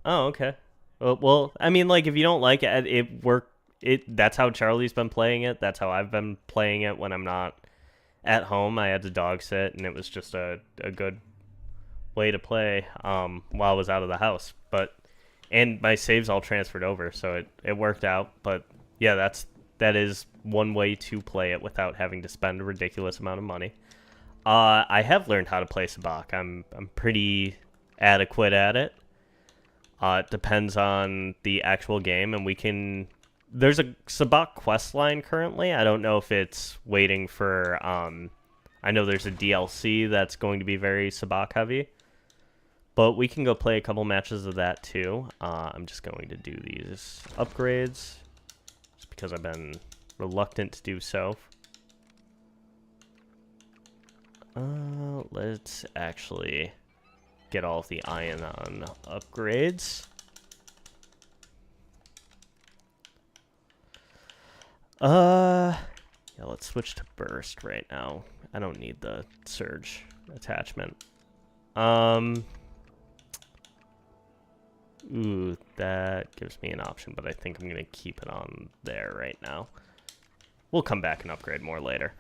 Oh, okay. Well, I mean, like, if you don't like it, that's how Charlie's been playing it. That's how I've been playing it when I'm not at home. I had to dog sit, and it was just a good way to play while I was out of the house. And my saves all transferred over, so it worked out. But yeah, that is one way to play it without having to spend a ridiculous amount of money. I have learned how to play Sabacc. I'm pretty adequate at it. It depends on the actual game, and there's a Sabacc quest line currently. I don't know if it's waiting for... I know there's a DLC that's going to be very Sabacc heavy. But we can go play a couple matches of that too. I'm just going to do these upgrades just because I've been reluctant to do so. Let's actually get all of the ion on upgrades. Yeah, let's switch to burst right now. I don't need the surge attachment. Ooh, that gives me an option, but I think I'm gonna keep it on there right now. We'll come back and upgrade more later.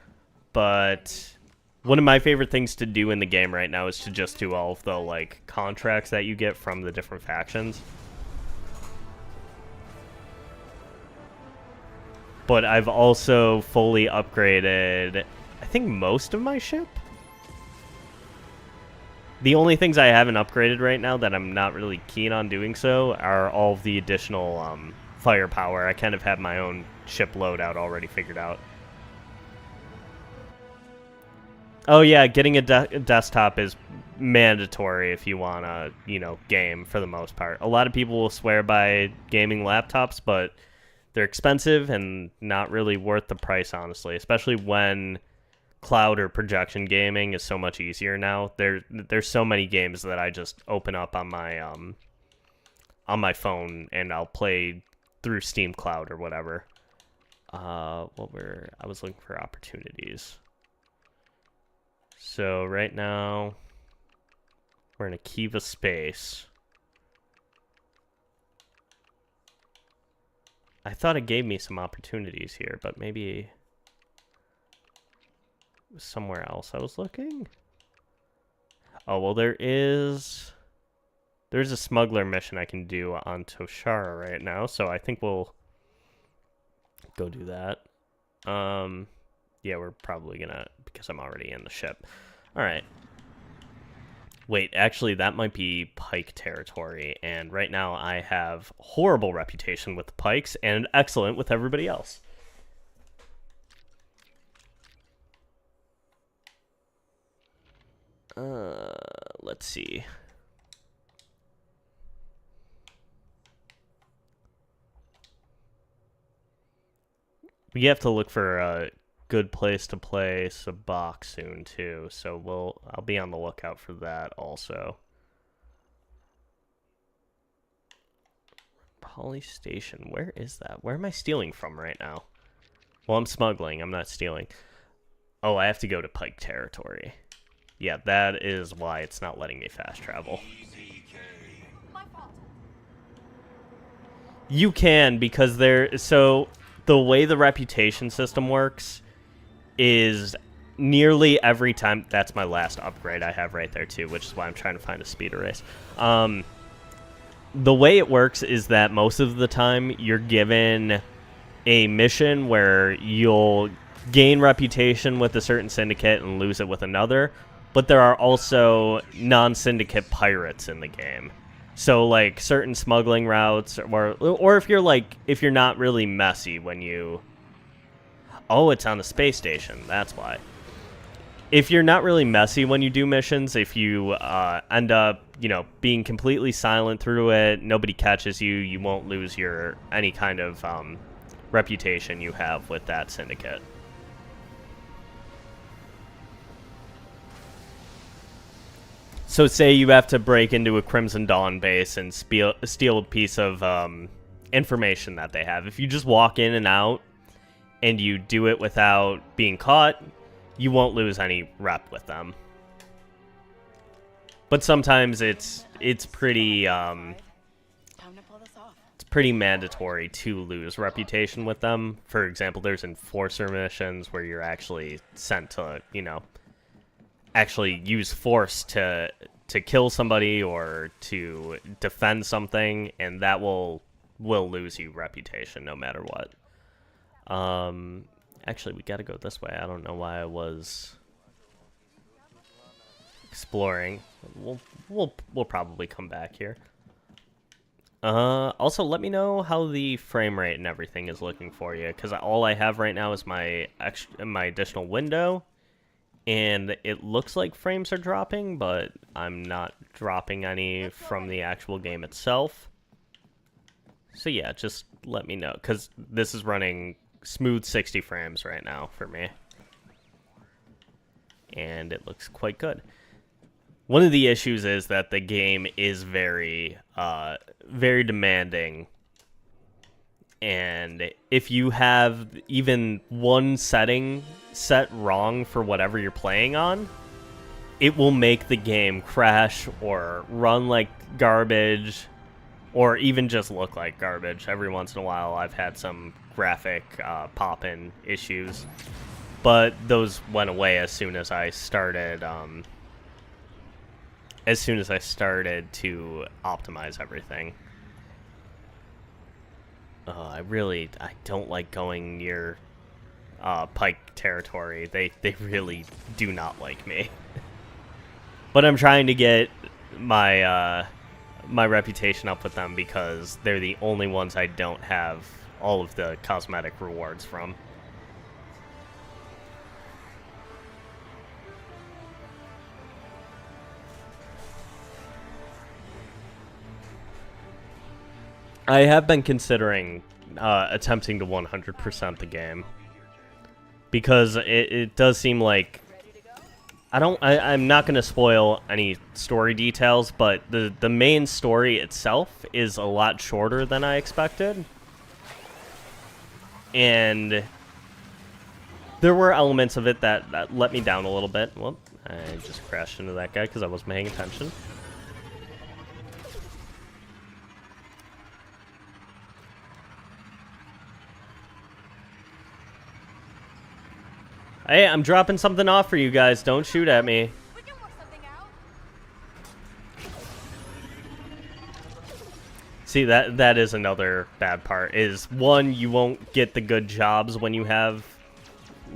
But one of my favorite things to do in the game right now is to just do all of the, like, contracts that you get from the different factions. But I've also fully upgraded, I think, most of my ship. The only things I haven't upgraded right now that I'm not really keen on doing so are all of the additional firepower. I kind of have my own ship loadout already figured out. Oh yeah, getting a desktop is mandatory if you want to, you know, game for the most part. A lot of people will swear by gaming laptops, but they're expensive and not really worth the price, honestly, especially when cloud or projection gaming is so much easier now. There's so many games that I just open up on my phone and I'll play through Steam Cloud or whatever. I was looking for opportunities. So right now we're in a Kiva space. I thought it gave me some opportunities here, but maybe it was somewhere else I was looking. Oh, well, there's a smuggler mission I can do on Toshara right now, so I think we'll go do that. Yeah, we're probably gonna, because I'm already in the ship. All right. Wait, actually, that might be Pike territory, and right now I have horrible reputation with the Pikes and excellent with everybody else. Let's see. We have to look for a good place to play Sabak soon too, so I'll be on the lookout for that also. Poly Station, where is that? Where am I stealing from right now? Well, I'm smuggling, I'm not stealing. Oh, I have to go to Pike territory. Yeah, that is why it's not letting me fast travel. You can, because so the way the reputation system works is nearly every time. That's my last upgrade I have right there too, which is why I'm trying to find a speed erase. The way it works is that most of the time you're given a mission where you'll gain reputation with a certain syndicate and lose it with another, but there are also non-syndicate pirates in the game. So like certain smuggling routes, or if you're not really messy when you... Oh, it's on a space station, that's why. If you're not really messy when you do missions, if you end up, you know, being completely silent through it, nobody catches you, you won't lose any kind of reputation you have with that syndicate. So say you have to break into a Crimson Dawn base and steal a piece of information that they have. If you just walk in and out and you do it without being caught, you won't lose any rep with them. But sometimes it's pretty it's pretty mandatory to lose reputation with them. For example, there's enforcer missions where you're actually sent to, you know, actually use force to kill somebody or to defend something, and that will lose you reputation no matter what. Actually, we gotta go this way. I don't know why I was exploring. We'll probably come back here. Also, let me know how the frame rate and everything is looking for you, because all I have right now is my additional window and it looks like frames are dropping, but I'm not dropping any from the actual game itself. So yeah, just let me know, because this is running smooth 60 frames right now for me. And it looks quite good. One of the issues is that the game is very demanding. And if you have even one setting set wrong for whatever you're playing on, it will make the game crash or run like garbage, or even just look like garbage. Every once in a while, I've had some graphic pop-in issues, but those went away as soon as I started. As soon as I started to optimize everything. I don't like going near Pike territory. They really do not like me. But I'm trying to get my my reputation up with them because they're the only ones I don't have all of the cosmetic rewards from. I have been considering attempting to 100% the game, because it does seem like I'm not going to spoil any story details, but the main story itself is a lot shorter than I expected. And there were elements of it that let me down a little bit. Well, I just crashed into that guy because I wasn't paying attention. Hey, I'm dropping something off for you guys. Don't shoot at me. We can work something out. See, that is another bad part. Is one, you won't get the good jobs when you have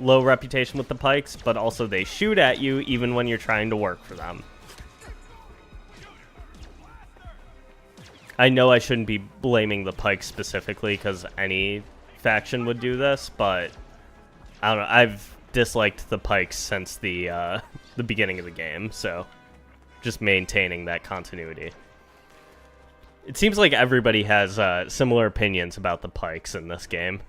low reputation with the Pikes, but also they shoot at you even when you're trying to work for them. I know I shouldn't be blaming the Pikes specifically, because any faction would do this, but I don't know. I've disliked the Pikes since the beginning of the game, so just maintaining that continuity. It seems like everybody has similar opinions about the Pikes in this game.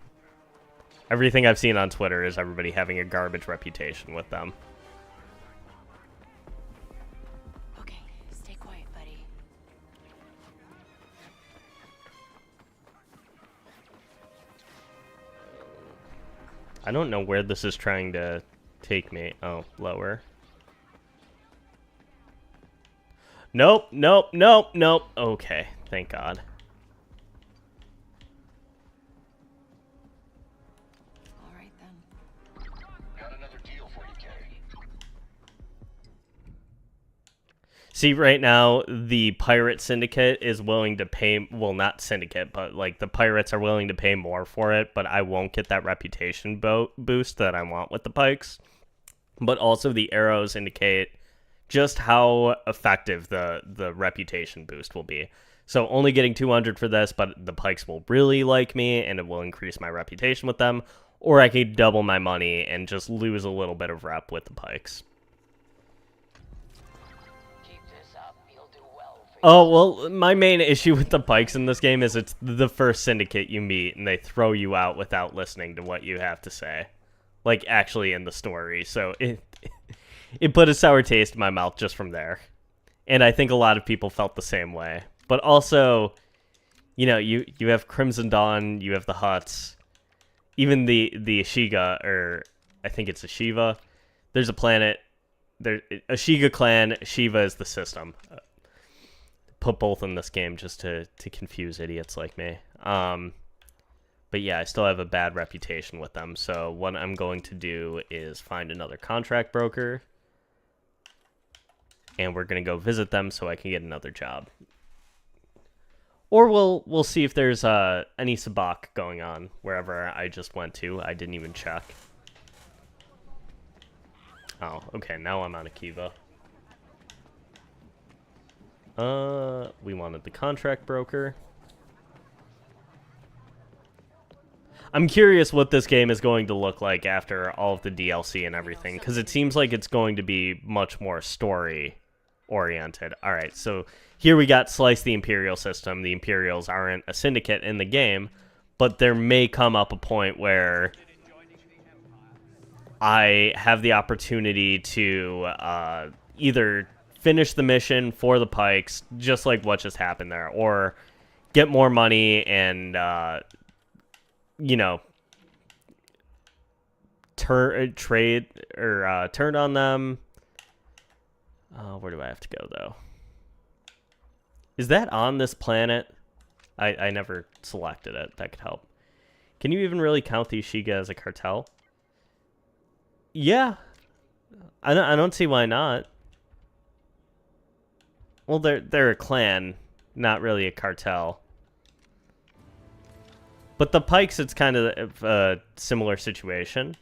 Everything I've seen on Twitter is everybody having a garbage reputation with them. Okay, stay quiet, buddy. I don't know where this is trying to take me. Oh, lower. Nope, nope, nope, nope. Okay, thank God. All right then. Got another deal for you, Kay. See, right now, the Pirate Syndicate is willing to pay... Well, not Syndicate, but, like, the Pirates are willing to pay more for it, but I won't get that reputation boost that I want with the Pikes. But also, the arrows indicate just how effective the reputation boost will be. So, only getting 200 for this, but the Pikes will really like me, and it will increase my reputation with them. Or I could double my money and just lose a little bit of rep with the Pikes. Oh, well, my main issue with the Pikes in this game is it's the first syndicate you meet, and they throw you out without listening to what you have to say. Like, actually in the story. So it put a sour taste in my mouth just from there. And I think a lot of people felt the same way. But also, you know, you have Crimson Dawn, you have the Hutts, even the Ashiga, or I think it's Ashiva. There's a planet, Ashiga clan, Shiva is the system. Put both in this game just to confuse idiots like me. But yeah, I still have a bad reputation with them. So what I'm going to do is find another contract broker, and we're going to go visit them so I can get another job. Or we'll see if there's any sabacc going on wherever I just went to. I didn't even check. Oh, okay, now I'm on Akiva. We wanted the contract broker. I'm curious what this game is going to look like after all of the DLC and everything, because it seems like it's going to be much more story-oriented. All right, so here we got Slice the Imperial system. The Imperials aren't a syndicate in the game, but there may come up a point where I have the opportunity to either finish the mission for the Pikes, just like what just happened there, or get more money and, you know, trade or turn on them. Where do I have to go, though? Is that on this planet? I never selected it. That could help. Can you even really count the Ishiga as a cartel? Yeah. I don't see why not. Well, they're a clan, not really a cartel. But the Pikes, it's kind of a similar situation.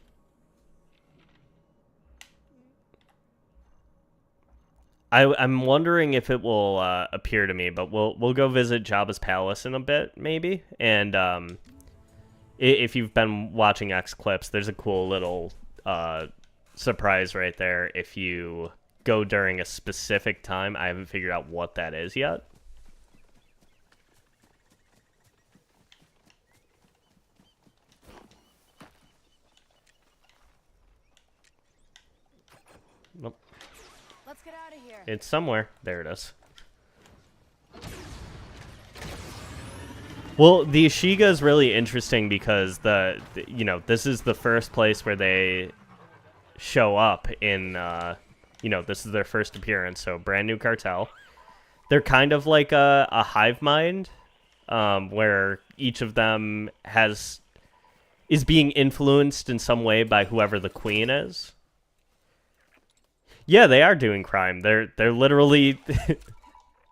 I'm wondering if it will appear to me, but we'll go visit Jabba's palace in a bit, maybe. And if you've been watching X clips, there's a cool little surprise right there. If you go during a specific time, I haven't figured out what that is yet. Nope. Let's get out of here. It's somewhere. There it is. Well, the Ishiga is really interesting because this is the first place where they show up in, this is their first appearance, so brand new cartel. They're kind of like a hive mind, where each of them is being influenced in some way by whoever the queen is. Yeah, they are doing crime. They're literally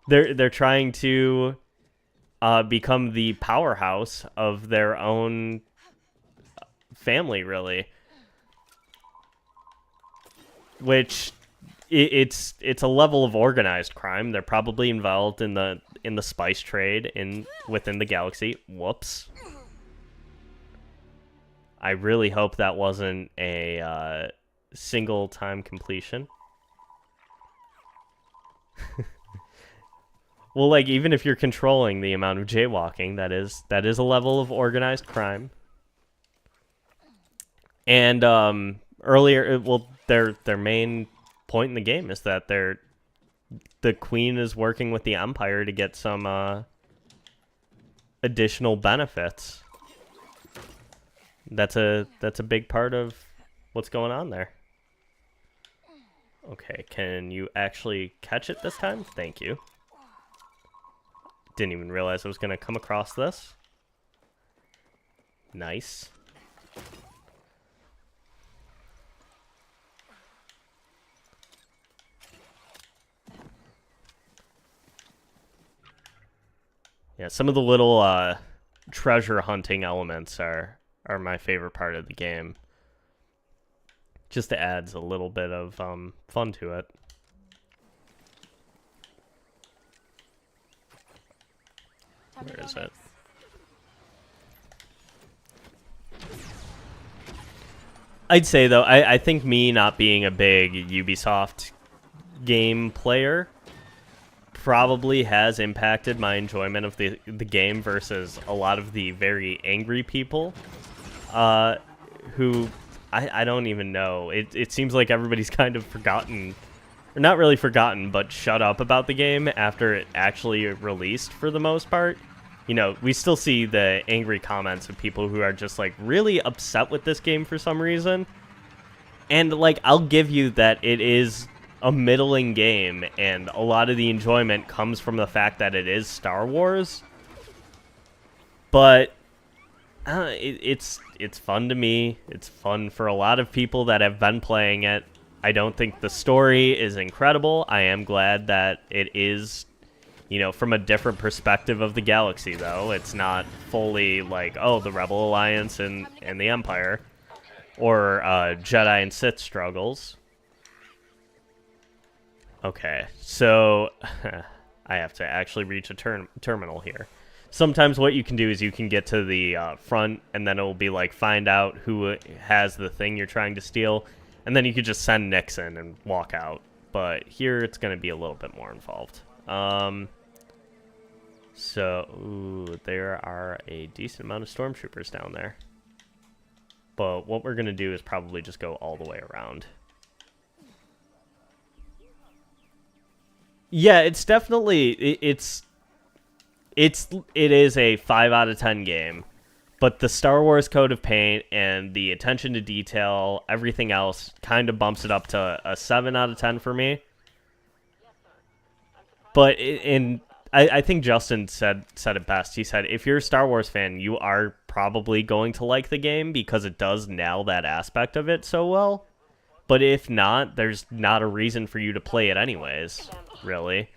they're trying to become the powerhouse of their own family, really. Which it's a level of organized crime. They're probably involved in the spice trade within the galaxy. Whoops. I really hope that wasn't a single time completion. Well, like, even if you're controlling the amount of jaywalking, that is a level of organized crime. And earlier, well, their main point in the game is that the queen is working with the Empire to get some additional benefits. That's a big part of what's going on there. Okay, can you actually catch it this time? Thank you. Didn't even realize I was going to come across this. Nice. Yeah, some of the little treasure hunting elements are my favorite part of the game. Just adds a little bit of fun to it. Where is it? I'd say, though, I think me not being a big Ubisoft game player probably has impacted my enjoyment of the game versus a lot of the very angry people who I don't even know. It seems like everybody's kind of forgotten, or not really forgotten, but shut up about the game after it actually released for the most part. You know, we still see the angry comments of people who are just, like, really upset with this game for some reason. And, like, I'll give you that it is a middling game, and a lot of the enjoyment comes from the fact that it is Star Wars. But it's fun to me. It's fun for a lot of people that have been playing it. I don't think the story is incredible. I am glad that it is, you know, from a different perspective of the galaxy, though. It's not fully like, oh, the Rebel Alliance and the Empire, or Jedi and Sith struggles. Okay, so I have to actually reach a terminal here. sometimes what you can do is you can get to the front, and then it'll be like find out who has the thing you're trying to steal, and then you could just send Nixon and walk out. But here it's going to be a little bit more involved. So there are a decent amount of stormtroopers down there. But what we're going to do is probably just go all the way around. Yeah, it's definitely it is a 5 out of 10 game, but the Star Wars Code of Paint and the attention to detail, everything else kind of bumps it up to a 7 out of 10 for me. But I think Justin said it best. He said, if you're a Star Wars fan, you are probably going to like the game because it does nail that aspect of it so well. But if not, there's not a reason for you to play it anyways, really.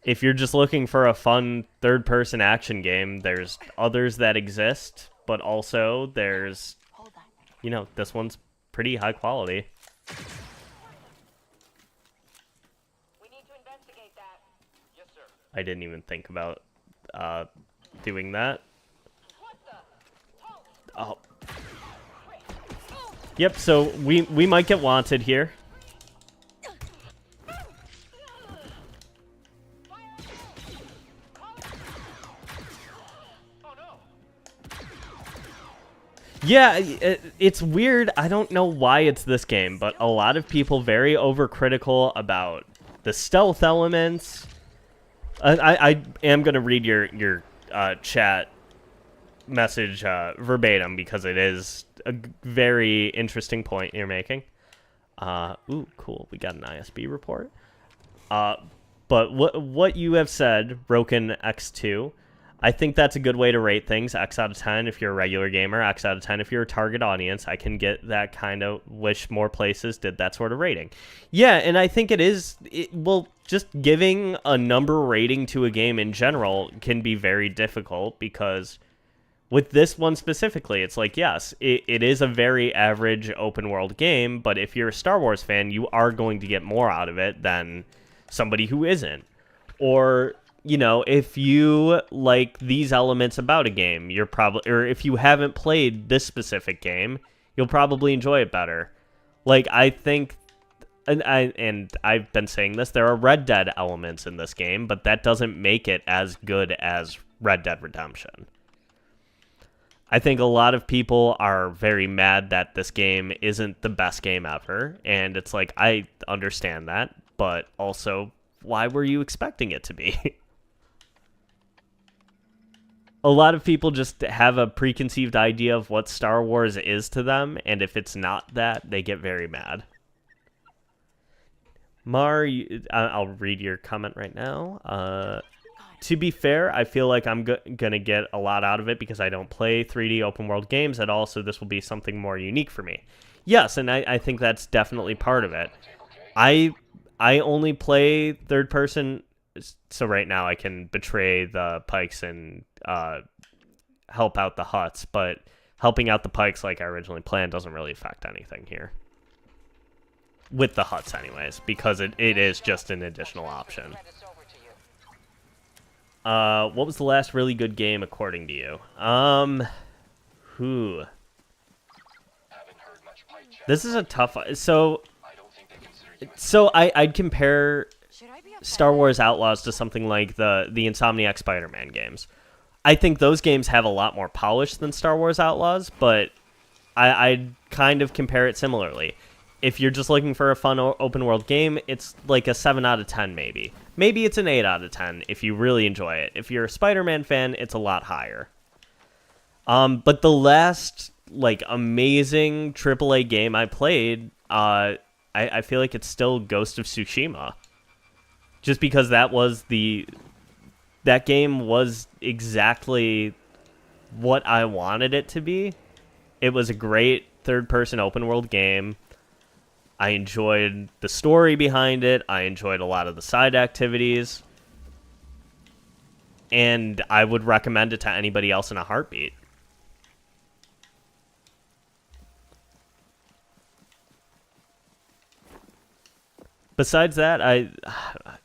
If you're just looking for a fun third-person action game, there's others that exist, but also there's, you know, this one's pretty high quality. We need to investigate that. Yes, sir. I didn't even think about doing that. Oh. Yep, so we might get wanted here. Yeah, it's weird. I don't know why it's this game, but a lot of people very overcritical about the stealth elements. I am going to read your chat message verbatim because it is a very interesting point you're making. Ooh, cool. We got an ISB report. But what you have said, Roken EcksToo, I think that's a good way to rate things. X out of 10 if you're a regular gamer, X out of 10 if you're a target audience. I can get that kind of, wish more places did that sort of rating. Yeah, and I think well, just giving a number rating to a game in general can be very difficult because with this one specifically, it's like, yes, it is a very average open world game, but if you're a Star Wars fan, you are going to get more out of it than somebody who isn't. Or, you know, if you like these elements about a game, you're probably, or if you haven't played this specific game, you'll probably enjoy it better. Like, I think, and I've been saying this, there are Red Dead elements in this game, but that doesn't make it as good as Red Dead Redemption. I think a lot of people are very mad that this game isn't the best game ever, and it's like, I understand that, but also, why were you expecting it to be? A lot of people just have a preconceived idea of what Star Wars is to them, and if it's not that, they get very mad. Mar, I'll read your comment right now. To be fair, I feel like I'm gonna get a lot out of it because I don't play 3D open world games at all, so this will be something more unique for me. Yes, and I think that's definitely part of it. I only play third person, so right now I can betray the Pikes and help out the Hutts, but helping out the Pikes like I originally planned doesn't really affect anything here. With the Hutts anyways, because it is just an additional option. What was the last really good game according to you? This is a tough one. So I'd compare Star Wars Outlaws to something like the Insomniac Spider-Man games. I think those games have a lot more polish than Star Wars Outlaws, but I'd kind of compare it similarly. If you're just looking for a fun open world game, it's like a 7 out of 10 maybe. Maybe it's an 8 out of 10 if you really enjoy it. If you're a Spider-Man fan, it's a lot higher. But the last like amazing AAA game I played, I feel like it's still Ghost of Tsushima. Just because that game was exactly what I wanted it to be. It was a great third-person open-world game. I enjoyed the story behind it. I enjoyed a lot of the side activities. And I would recommend it to anybody else in a heartbeat. Besides that,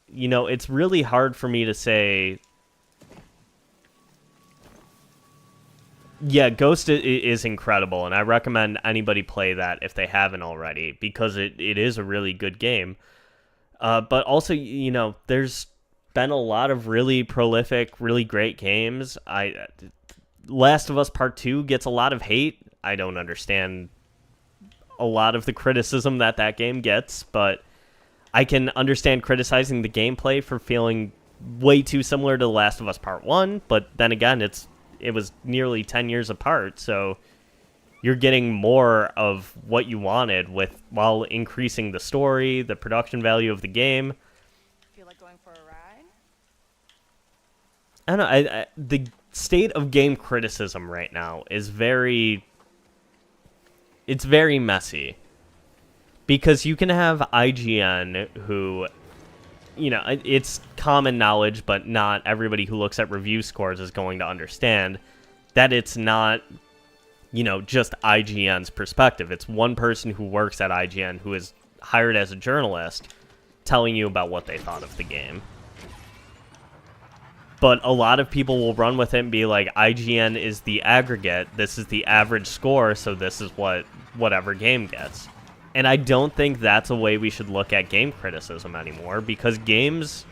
it's really hard for me to say Yeah, Ghost is incredible, and I recommend anybody play that if they haven't already, because it is a really good game. But also, there's been a lot of really prolific, really great games. Last of Us Part 2 gets a lot of hate. I don't understand a lot of the criticism that game gets, but I can understand criticizing the gameplay for feeling way too similar to The Last of Us Part 1, but then again, it was nearly 10 years apart, so you're getting more of what you wanted while increasing the story, the production value of the game. Feel like going for a ride? I don't know, the state of game criticism right now is very messy. Because you can have IGN who, it's common knowledge, but not everybody who looks at review scores is going to understand that it's not, just IGN's perspective. It's one person who works at IGN who is hired as a journalist telling you about what they thought of the game. But a lot of people will run with it and be like, IGN is the aggregate, this is the average score, so this is whatever game gets. And I don't think that's a way we should look at game criticism anymore, because games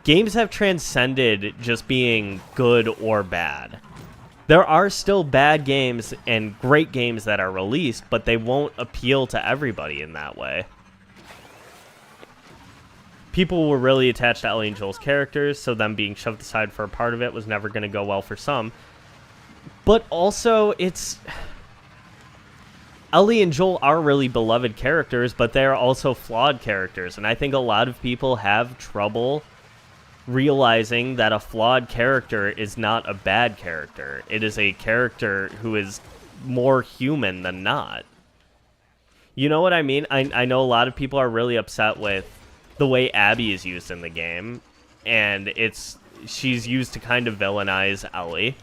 have transcended just being good or bad. There are still bad games and great games that are released, but they won't appeal to everybody in that way. People were really attached to Ellie and Joel's characters, so them being shoved aside for a part of it was never going to go well for some. But also, Ellie and Joel are really beloved characters, but they are also flawed characters, and I think a lot of people have trouble realizing that a flawed character is not a bad character. It is a character who is more human than not. You know what I mean? I know a lot of people are really upset with the way Abby is used in the game, and she's used to kind of villainize Ellie.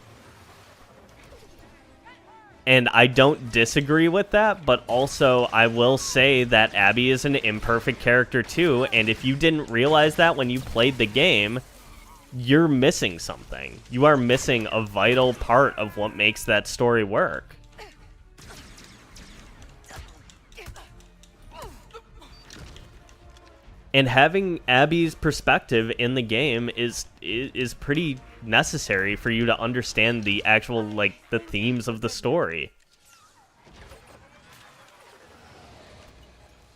And I don't disagree with that, but also I will say that Abby is an imperfect character too, and if you didn't realize that when you played the game, you're missing something. You are missing a vital part of what makes that story work. And having Abby's perspective in the game is pretty necessary for you to understand the actual, the themes of the story.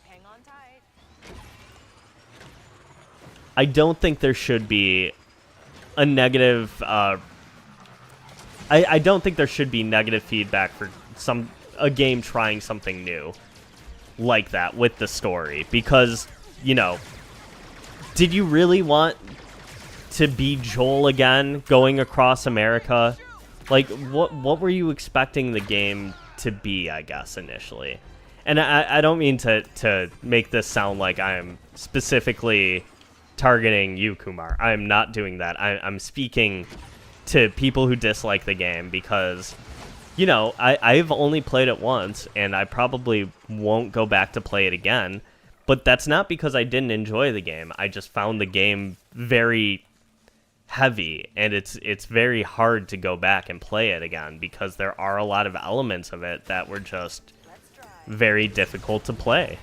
Hang on tight. I don't think there should be a negative, I don't think there should be negative feedback for a game trying something new like that with the story, because did you really want to be Joel again going across America? What were you expecting the game to be, I guess, initially? And I don't mean to make this sound like I am specifically targeting you, Kumar. I am not doing that. I'm speaking to people who dislike the game because, I've only played it once, and I probably won't go back to play it again. But that's not because I didn't enjoy the game. I just found the game very heavy, and it's very hard to go back and play it again because there are a lot of elements of it that were just very difficult to play.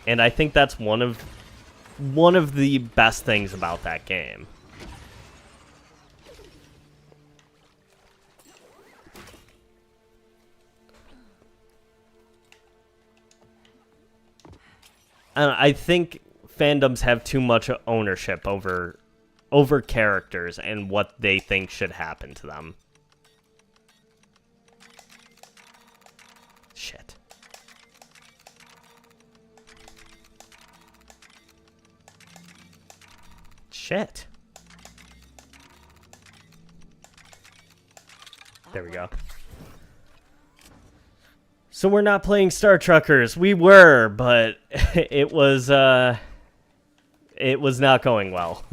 And I think that's one of the best things about that game. I think fandoms have too much ownership over characters and what they think should happen to them. Shit. Shit. There we go. So we're not playing Star Truckers. We were, but it was not going well.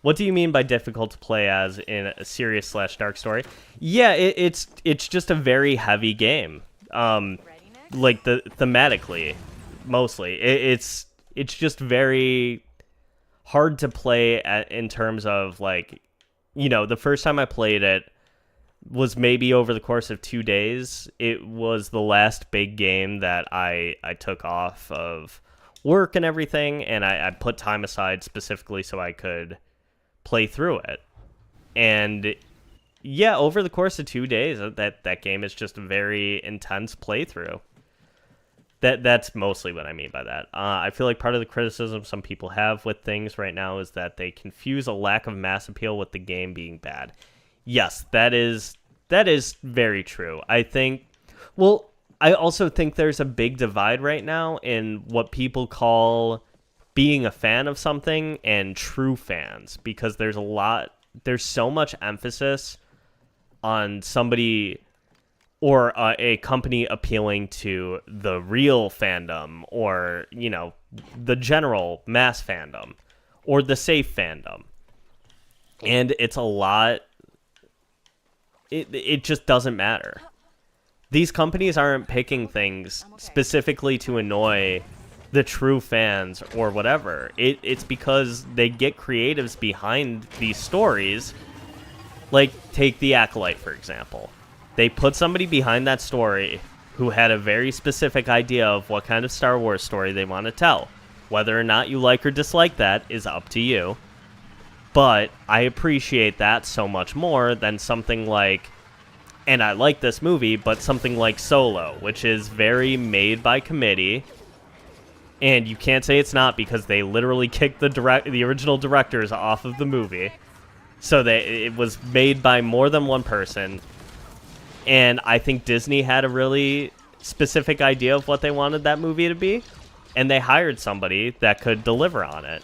What do you mean by difficult to play as in a serious / dark story? Yeah, it's just a very heavy game. Thematically, mostly. It's just very hard to play in terms of the first time I played it was maybe over the course of 2 days. It was the last big game that I took off of work and everything, and I put time aside specifically so I could play through it. And yeah, over the course of 2 days, that game is just a very intense playthrough. That's mostly what I mean by that. I feel like part of the criticism some people have with things right now is that they confuse a lack of mass appeal with the game being bad. Yes, that is very true. I also think there's a big divide right now in what people call being a fan of something and true fans, because there's so much emphasis on somebody or a company appealing to the real fandom, or, the general mass fandom, or the safe fandom. And it's a lot. It just doesn't matter. These companies aren't picking things specifically to annoy the true fans or whatever. It's because they get creatives behind these stories. Like, take The Acolyte, for example. They put somebody behind that story who had a very specific idea of what kind of Star Wars story they want to tell. Whether or not you like or dislike that is up to you. But I appreciate that so much more than something like, and I like this movie, but something like Solo, which is very made by committee. And you can't say it's not, because they literally kicked the original directors off of the movie. So it was made by more than one person. And I think Disney had a really specific idea of what they wanted that movie to be, and they hired somebody that could deliver on it.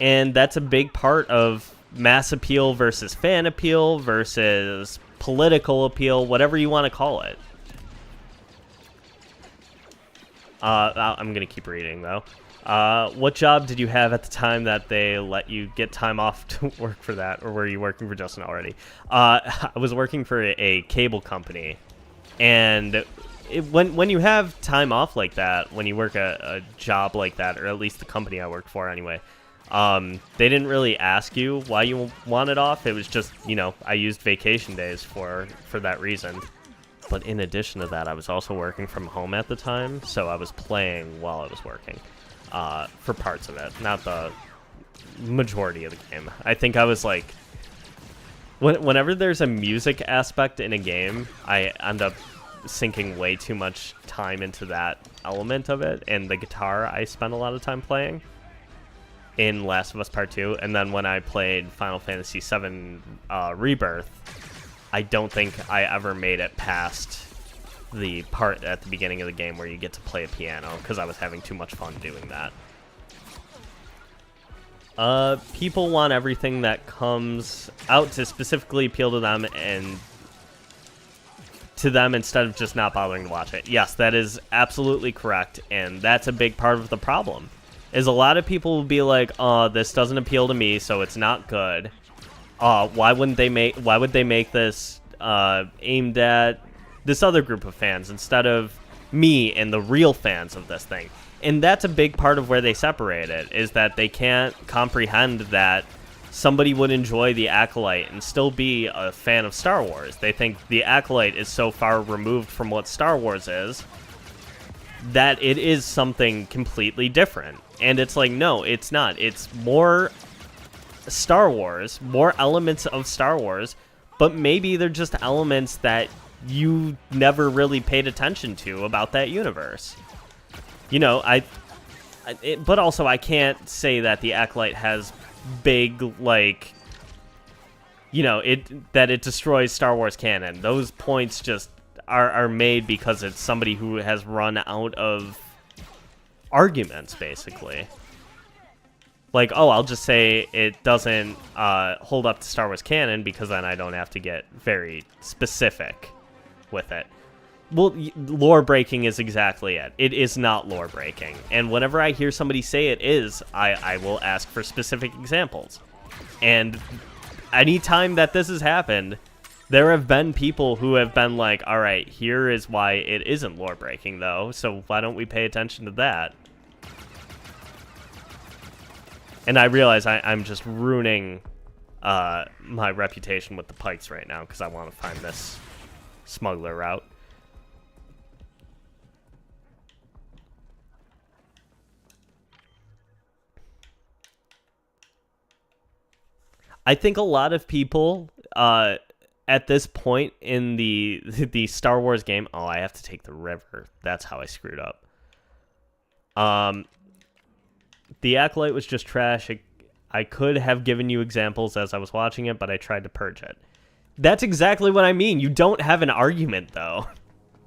And that's a big part of mass appeal versus fan appeal versus political appeal, whatever you want to call it. I'm going to keep reading, though. What job did you have at the time that they let you get time off to work for that, or were you working for Justin already? I was working for a cable company, and when you have time off like that, when you work a job like that, or at least the company I worked for anyway, they didn't really ask you why you wanted off. It was just, I used vacation days for that reason. But in addition to that, I was also working from home at the time, so I was playing while I was working. For parts of it, not the majority of the game. I think I was like, whenever there's a music aspect in a game, I end up sinking way too much time into that element of it, and the guitar I spent a lot of time playing in Last of Us Part 2, and then when I played Final Fantasy VII Rebirth, I don't think I ever made it past the part at the beginning of the game where you get to play a piano, because I was having too much fun doing that. People want everything that comes out to specifically appeal to them and to them instead of just not bothering to watch it. Yes, that is absolutely correct, and that's a big part of the problem. Is a lot of people will be like, "Oh, this doesn't appeal to me, so it's not good." Why would they make this aimed at this other group of fans instead of me and the real fans of this thing? And that's a big part of where they separate it, is that they can't comprehend that somebody would enjoy The Acolyte and still be a fan of Star Wars. They think The Acolyte is so far removed from what Star Wars is that it is something completely different. And it's like, no, it's not. It's more Star Wars, more elements of Star Wars, but maybe they're just elements that you never really paid attention to about that universe. But also I can't say that The Acolyte has big, that it destroys Star Wars canon. Those points just are made because it's somebody who has run out of arguments, basically. Like, oh, I'll just say it doesn't hold up to Star Wars canon, because then I don't have to get very specific with it. Well, lore breaking is exactly it. It is not lore breaking. And whenever I hear somebody say it is, I will ask for specific examples. And anytime that this has happened, there have been people who have been like, all right, here is why it isn't lore breaking, though, so why don't we pay attention to that? And I realize I'm just ruining my reputation with the pikes right now because I want to find this smuggler route. I think a lot of people at this point in the Star Wars game... Oh, I have to take the river. That's how I screwed up. The Acolyte was just trash. I could have given you examples as I was watching it, but I tried to purge it. That's exactly what I mean. You don't have an argument, though,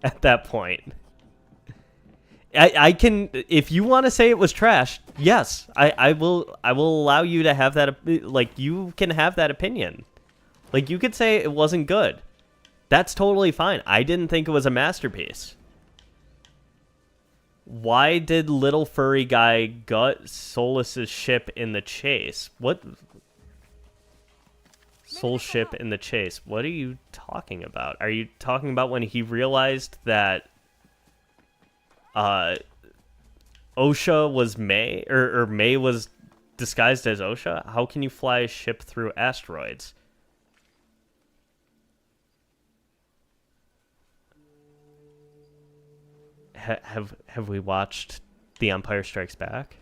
at that point. I can... If you want to say it was trash, yes, I will allow you to have that... Like, you can have that opinion. Like, you could say it wasn't good. That's totally fine. I didn't think it was a masterpiece. Why did little furry guy gut Solus's ship in the chase? What? Soul ship in the chase. What are you talking about? Are you talking about when he realized that Osha was May? Or May was disguised as Osha? How can you fly a ship through asteroids? Have we watched The Empire Strikes Back?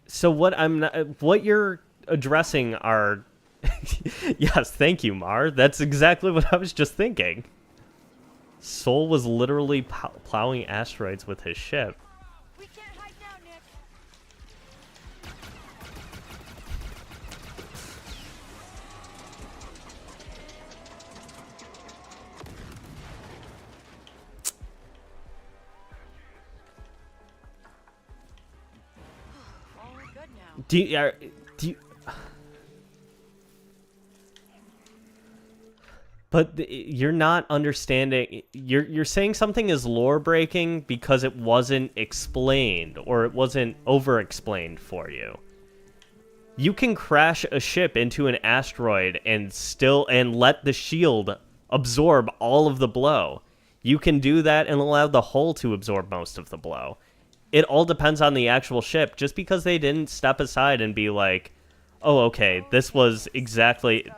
So what you're addressing are... Yes, thank you, Mar. That's exactly what I was just thinking. Sol was literally plowing asteroids with his ship. We can't hide now, Nick. Well, we're good now. Do you... But you're not understanding. You're saying something is lore breaking because it wasn't explained or it wasn't over explained for you. You can crash a ship into an asteroid and let the shield absorb all of the blow. You can do that and allow the hull to absorb most of the blow. It all depends on the actual ship. Just because they didn't step aside and be like, oh, okay, this was exactly...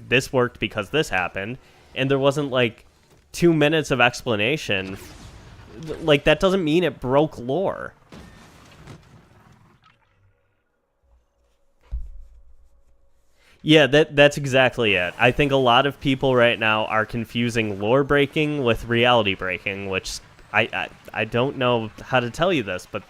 This worked because this happened, and there wasn't, like, 2 minutes of explanation. Like, that doesn't mean it broke lore. Yeah, that's exactly it. I think a lot of people right now are confusing lore breaking with reality breaking, which I don't know how to tell you this, but...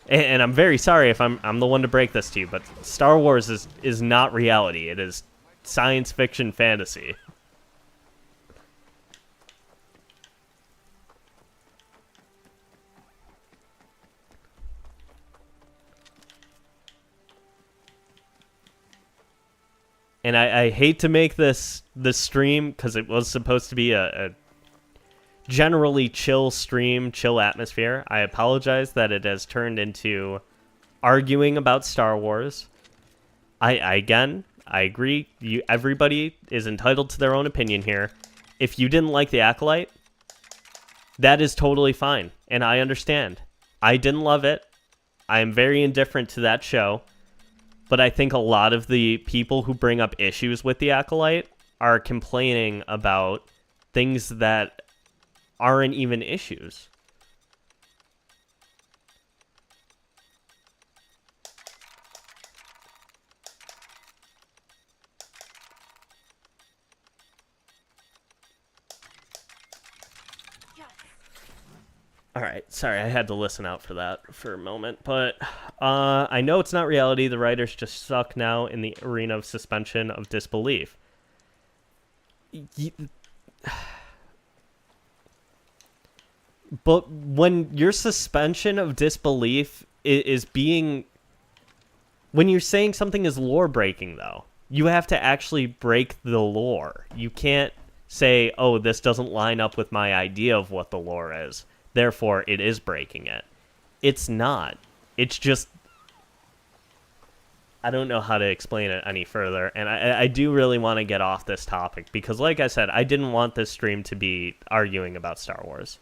And I'm very sorry if I'm the one to break this to you, but Star Wars is not reality. It is science fiction fantasy. And I hate to make this stream, because it was supposed to be a generally chill stream, chill atmosphere. I apologize that it has turned into arguing about Star Wars. Again, I agree. Everybody is entitled to their own opinion here. If you didn't like The Acolyte, that is totally fine, and I understand. I didn't love it. I am very indifferent to that show, but I think a lot of the people who bring up issues with The Acolyte are complaining about things that aren't even issues. All right, sorry, I had to listen out for that for a moment, but I know it's not reality. The writers just suck now in the arena of suspension of disbelief. But when your suspension of disbelief is being... When you're saying something is lore breaking, though, you have to actually break the lore. You can't say, oh, this doesn't line up with my idea of what the lore is, therefore it is breaking it. It's not. It's just... I don't know how to explain it any further, and I do really want to get off this topic because, like I said, I didn't want this stream to be arguing about Star Wars.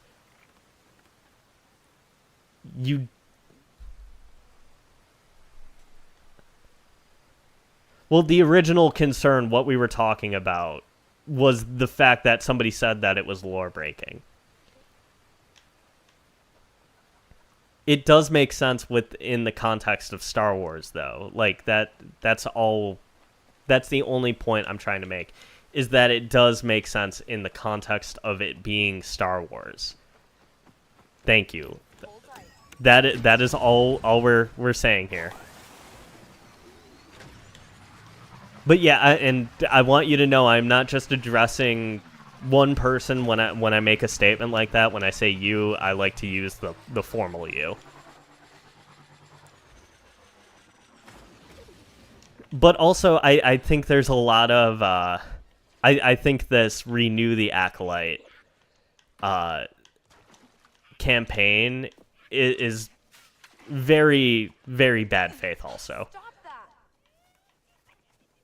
Well, the original concern, what we were talking about, was the fact that somebody said that it was lore breaking. It does make sense within the context of Star Wars, though. Like, that's all... That's the only point I'm trying to make, is that it does make sense in the context of it being Star Wars. Thank you. That is all we're saying here. But yeah, and I want you to know I'm not just addressing one person when I make a statement like that. When I say you, I like to use the formal you. But also, I think there's a lot of I think this Renew the Acolyte campaign is very, very bad faith also. Stop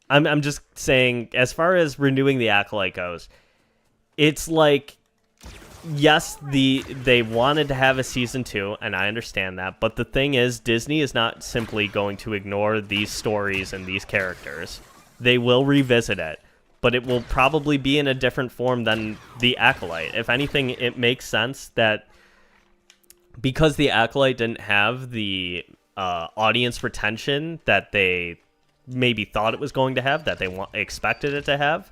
that. I'm just saying, as far as Renewing the Acolyte goes, it's like, yes, they wanted to have a season 2, and I understand that, but the thing is, Disney is not simply going to ignore these stories and these characters. They will revisit it, but it will probably be in a different form than the Acolyte. If anything, it makes sense that because the Acolyte didn't have the audience retention that they maybe thought it was going to have, that they expected it to have,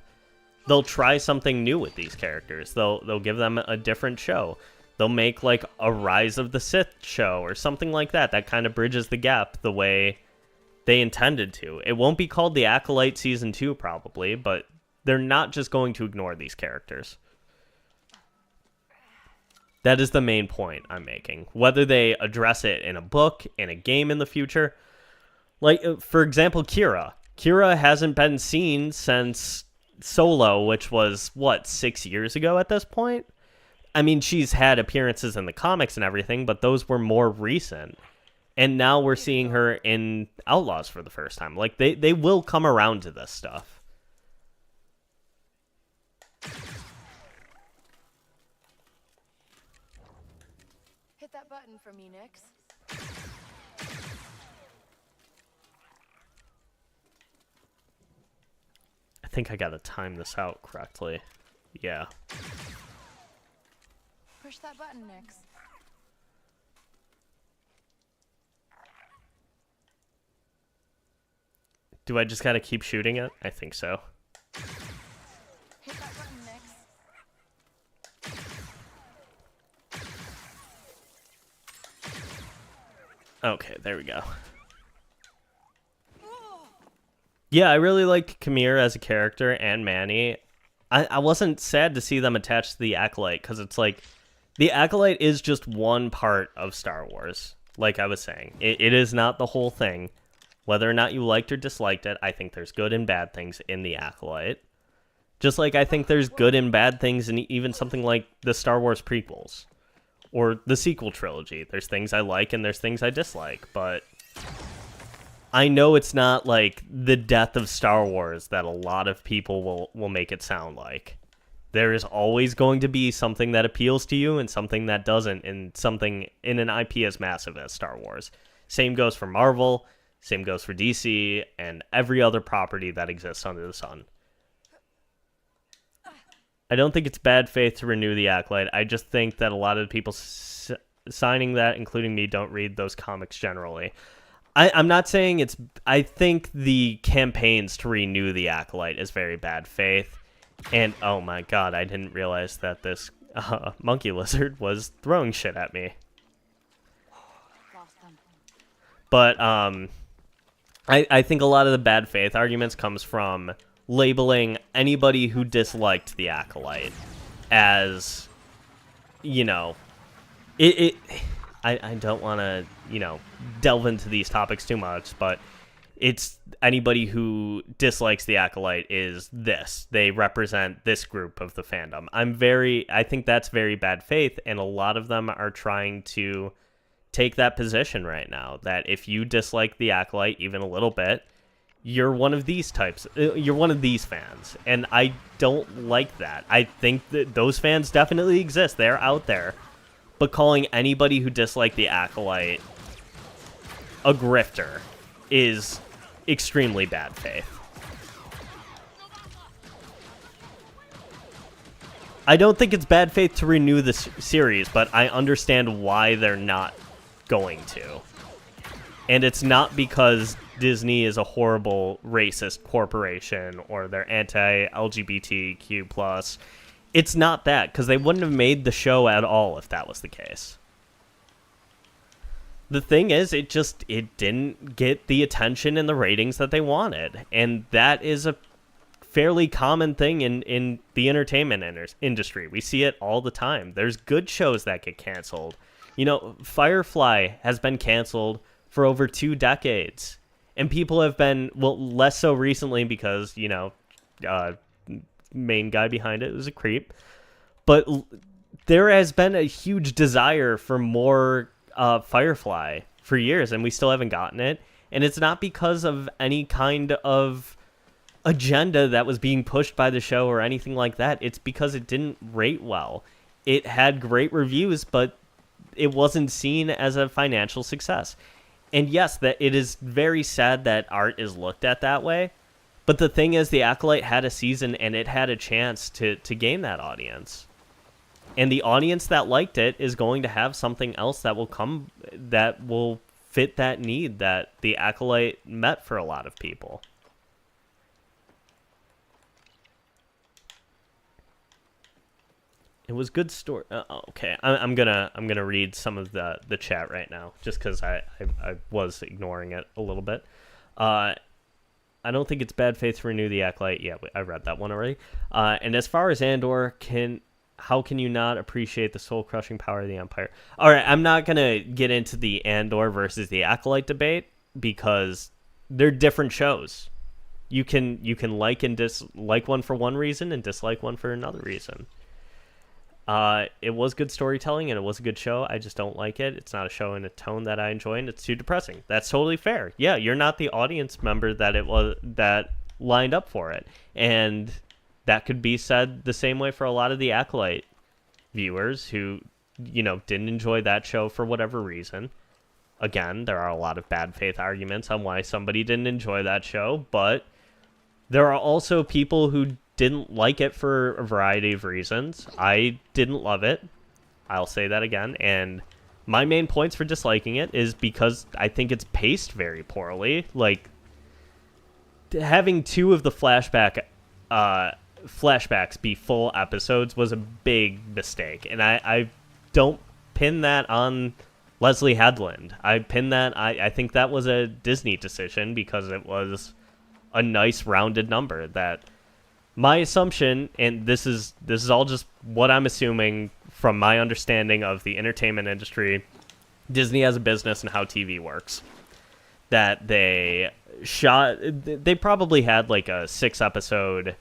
they'll try something new with these characters. They'll give them a different show. They'll make like a Rise of the Sith show or something like that that kind of bridges the gap the way they intended to. It won't be called the Acolyte Season 2 probably, but they're not just going to ignore these characters. That is the main point I'm making. Whether they address it in a book, in a game in the future. Like, for example, Kira. Kira hasn't been seen since Solo, which was, 6 years ago at this point? I mean, she's had appearances in the comics and everything, but those were more recent. And now we're seeing her in Outlaws for the first time. Like, they will come around to this stuff. Hit that button for me, Nix. I think I gotta time this out correctly. Yeah. Push that button, Nix. Do I just gotta keep shooting it? I think so. Hit that button, Nix. Okay, there we go. Yeah, I really liked Kamir as a character and Manny. I wasn't sad to see them attached to the Acolyte, because it's like, the Acolyte is just one part of Star Wars, like I was saying. It is not the whole thing. Whether or not you liked or disliked it, I think there's good and bad things in the Acolyte. Just like I think there's good and bad things in even something like the Star Wars prequels. Or the sequel trilogy. There's things I like and there's things I dislike, but I know it's not like the death of Star Wars that a lot of people will make it sound like. There is always going to be something that appeals to you and something that doesn't, and something in an IP as massive as Star Wars. Same goes for Marvel, same goes for DC, and every other property that exists under the sun. I don't think it's bad faith to renew the Acolyte. I just think that a lot of the people signing that, including me, don't read those comics generally. I'm not saying it's... I think the campaigns to renew the Acolyte is very bad faith. And, oh my god, I didn't realize that this monkey lizard was throwing shit at me. Lost them. But, I think a lot of the bad faith arguments comes from labeling anybody who disliked the Acolyte as, you know... I don't want to, delve into these topics too much, but it's anybody who dislikes the Acolyte is this. They represent this group of the fandom. I think that's very bad faith, and a lot of them are trying to take that position right now, that if you dislike the Acolyte even a little bit, you're one of these types. You're one of these fans, and I don't like that. I think that those fans definitely exist. They're out there. But calling anybody who disliked the Acolyte a grifter is extremely bad faith. I don't think it's bad faith to renew this series, but I understand why they're not going to. And it's not because Disney is a horrible racist corporation or they're anti-LGBTQ+. It's not that, because they wouldn't have made the show at all if that was the case. The thing is, it didn't get the attention and the ratings that they wanted. And that is a fairly common thing in the entertainment industry. We see it all the time. There's good shows that get canceled. You know, Firefly has been canceled for over 2 decades. And people have been, well, less so recently because, you know, main guy behind it was a creep. But there has been a huge desire for more Firefly for years, and we still haven't gotten it. And it's not because of any kind of agenda that was being pushed by the show or anything like that. It's because it didn't rate well. It had great reviews, but it wasn't seen as a financial success. And yes, that it is very sad that art is looked at that way. But the thing is, The Acolyte had a season and it had a chance to gain that audience. And the audience that liked it is going to have something else that will come that will fit that need that The Acolyte met for a lot of people. It was good story. Okay, I'm gonna read some of the chat right now, just because I was ignoring it a little bit. I don't think it's bad faith to renew the Acolyte. Yeah, I read that one already. And as far as Andor, how can you not appreciate the soul crushing power of the Empire? All right, I'm not gonna get into the Andor versus the Acolyte debate because they're different shows. You can like and dislike one for one reason and dislike one for another reason. It was good storytelling and it was a good show. I just don't like it. It's not a show in a tone that I enjoy, and it's too depressing. That's totally fair. Yeah, you're not the audience member that lined up for it, and that could be said the same way for a lot of the Acolyte viewers who, you know, didn't enjoy that show for whatever reason. Again, there are a lot of bad faith arguments on why somebody didn't enjoy that show, but there are also people who didn't like it for a variety of reasons. I didn't love it. I'll say that again. And my main points for disliking it is because I think it's paced very poorly. Like, having 2 of the flashbacks be full episodes was a big mistake. And I don't pin that on Leslie Headland. I think that was a Disney decision because it was a nice rounded number that... My assumption, and this is all just what I'm assuming from my understanding of the entertainment industry, Disney as a business and how TV works, that they probably had like a 6-episode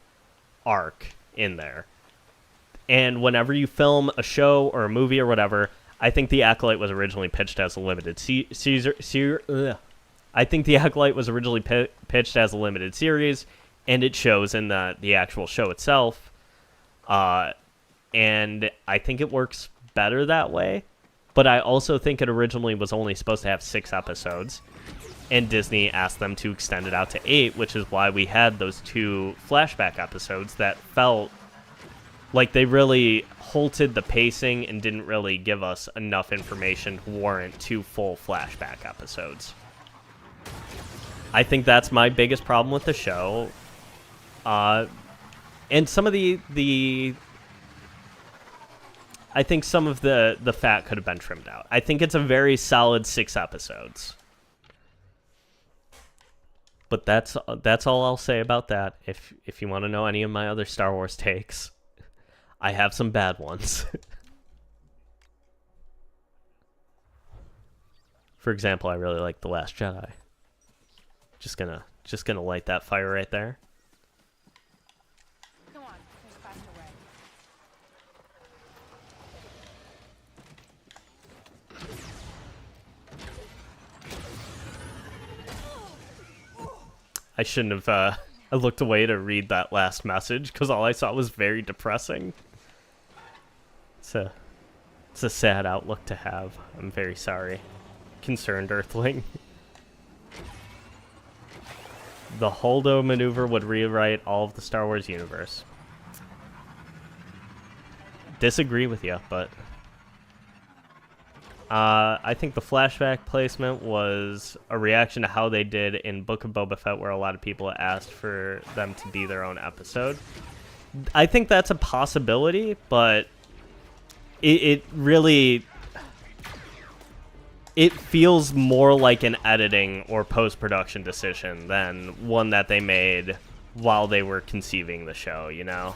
arc in there. And whenever you film a show or a movie or whatever, I think The Acolyte was originally pitched as a limited I think The Acolyte was originally pitched as a limited series. And it shows in the actual show itself. And I think it works better that way. But I also think it originally was only supposed to have 6 episodes. And Disney asked them to extend it out to 8, which is why we had those 2 flashback episodes that felt like they really halted the pacing and didn't really give us enough information to warrant 2 full flashback episodes. I think that's my biggest problem with the show. And some of the I think some of the fat could have been trimmed out. I think it's a very solid 6 episodes. But that's all I'll say about that. If you want to know any of my other Star Wars takes, I have some bad ones. For example, I really like The Last Jedi. Just gonna light that fire right there. Come on, there's a faster way. I shouldn't have I looked away to read that last message because all I saw was very depressing. It's a sad outlook to have. I'm very sorry. Concerned Earthling. The Holdo maneuver would rewrite all of the Star Wars universe. Disagree with you, but I think the flashback placement was a reaction to how they did in Book of Boba Fett, where a lot of people asked for them to be their own episode. I think that's a possibility, but it really... It feels more like an editing or post-production decision than one that they made while they were conceiving the show, you know?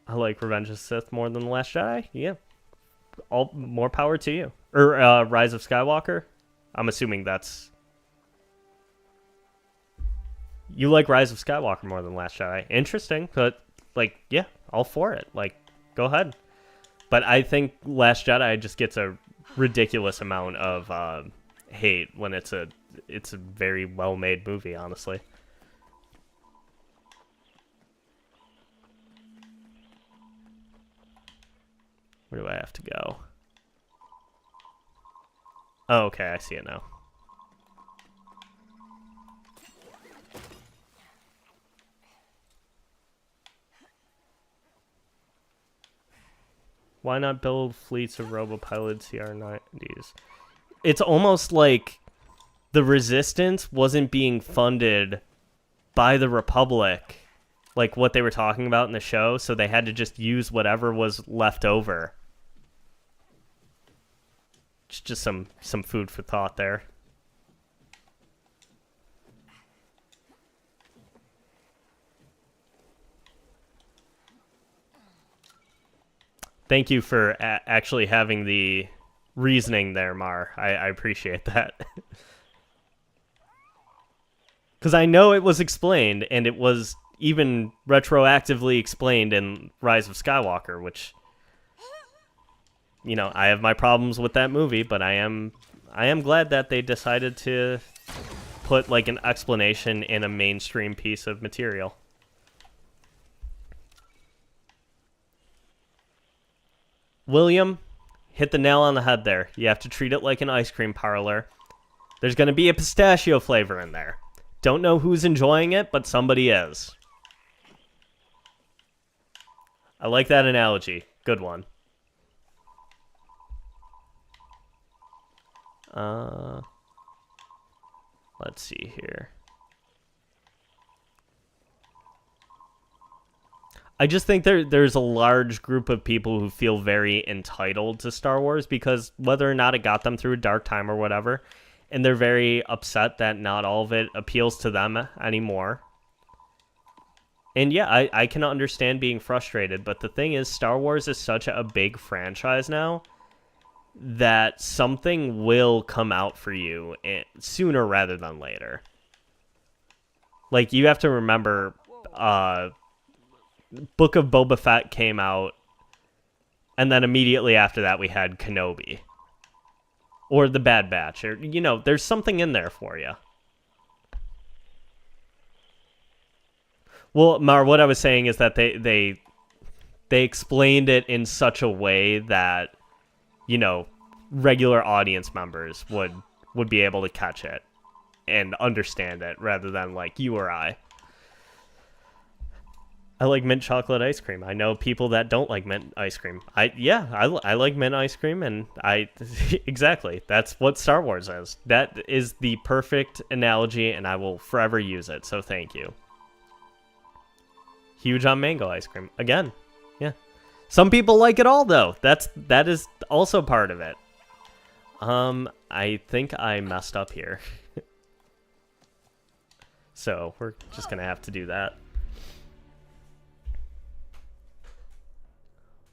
I like Revenge of the Sith more than The Last Jedi. Yeah. All more power to you. Or Rise of Skywalker? I'm assuming that's... You like Rise of Skywalker more than Last Jedi. Interesting, but... Like, yeah, all for it. Like, go ahead. But I think Last Jedi just gets a ridiculous amount of hate when it's a very well-made movie, honestly. Where do I have to go? Oh, okay, I see it now. Why not build fleets of robopiloted CR-90s? It's almost like the Resistance wasn't being funded by the Republic, like what they were talking about in the show, so they had to just use whatever was left over. Just some food for thought there. Thank you for actually having the reasoning there, Mar. I appreciate that. Because I know it was explained, and it was even retroactively explained in Rise of Skywalker, which, you know, I have my problems with that movie, but I am glad that they decided to put, like, an explanation in a mainstream piece of material. William, hit the nail on the head there. You have to treat it like an ice cream parlor. There's going to be a pistachio flavor in there. Don't know who's enjoying it, but somebody is. I like that analogy. Good one. Let's see here. I just think there's a large group of people who feel very entitled to Star Wars because whether or not it got them through a dark time or whatever, and they're very upset that not all of it appeals to them anymore. And yeah, I can understand being frustrated, but the thing is, Star Wars is such a big franchise now that something will come out for you sooner rather than later. Like, you have to remember, Book of Boba Fett came out, and then immediately after that we had Kenobi. Or The Bad Batch, or, you know, there's something in there for you. Well, Mar, what I was saying is that they explained it in such a way that, you know, regular audience members would be able to catch it and understand it rather than like you or I. I like mint chocolate ice cream. I know people that don't like mint ice cream. I like mint ice cream, and exactly, that's what Star Wars is. That is the perfect analogy, and I will forever use it, so thank you. Huge on mango ice cream. Again, yeah. Some people like it all, though. That is also part of it. I think I messed up here. So, we're just gonna have to do that.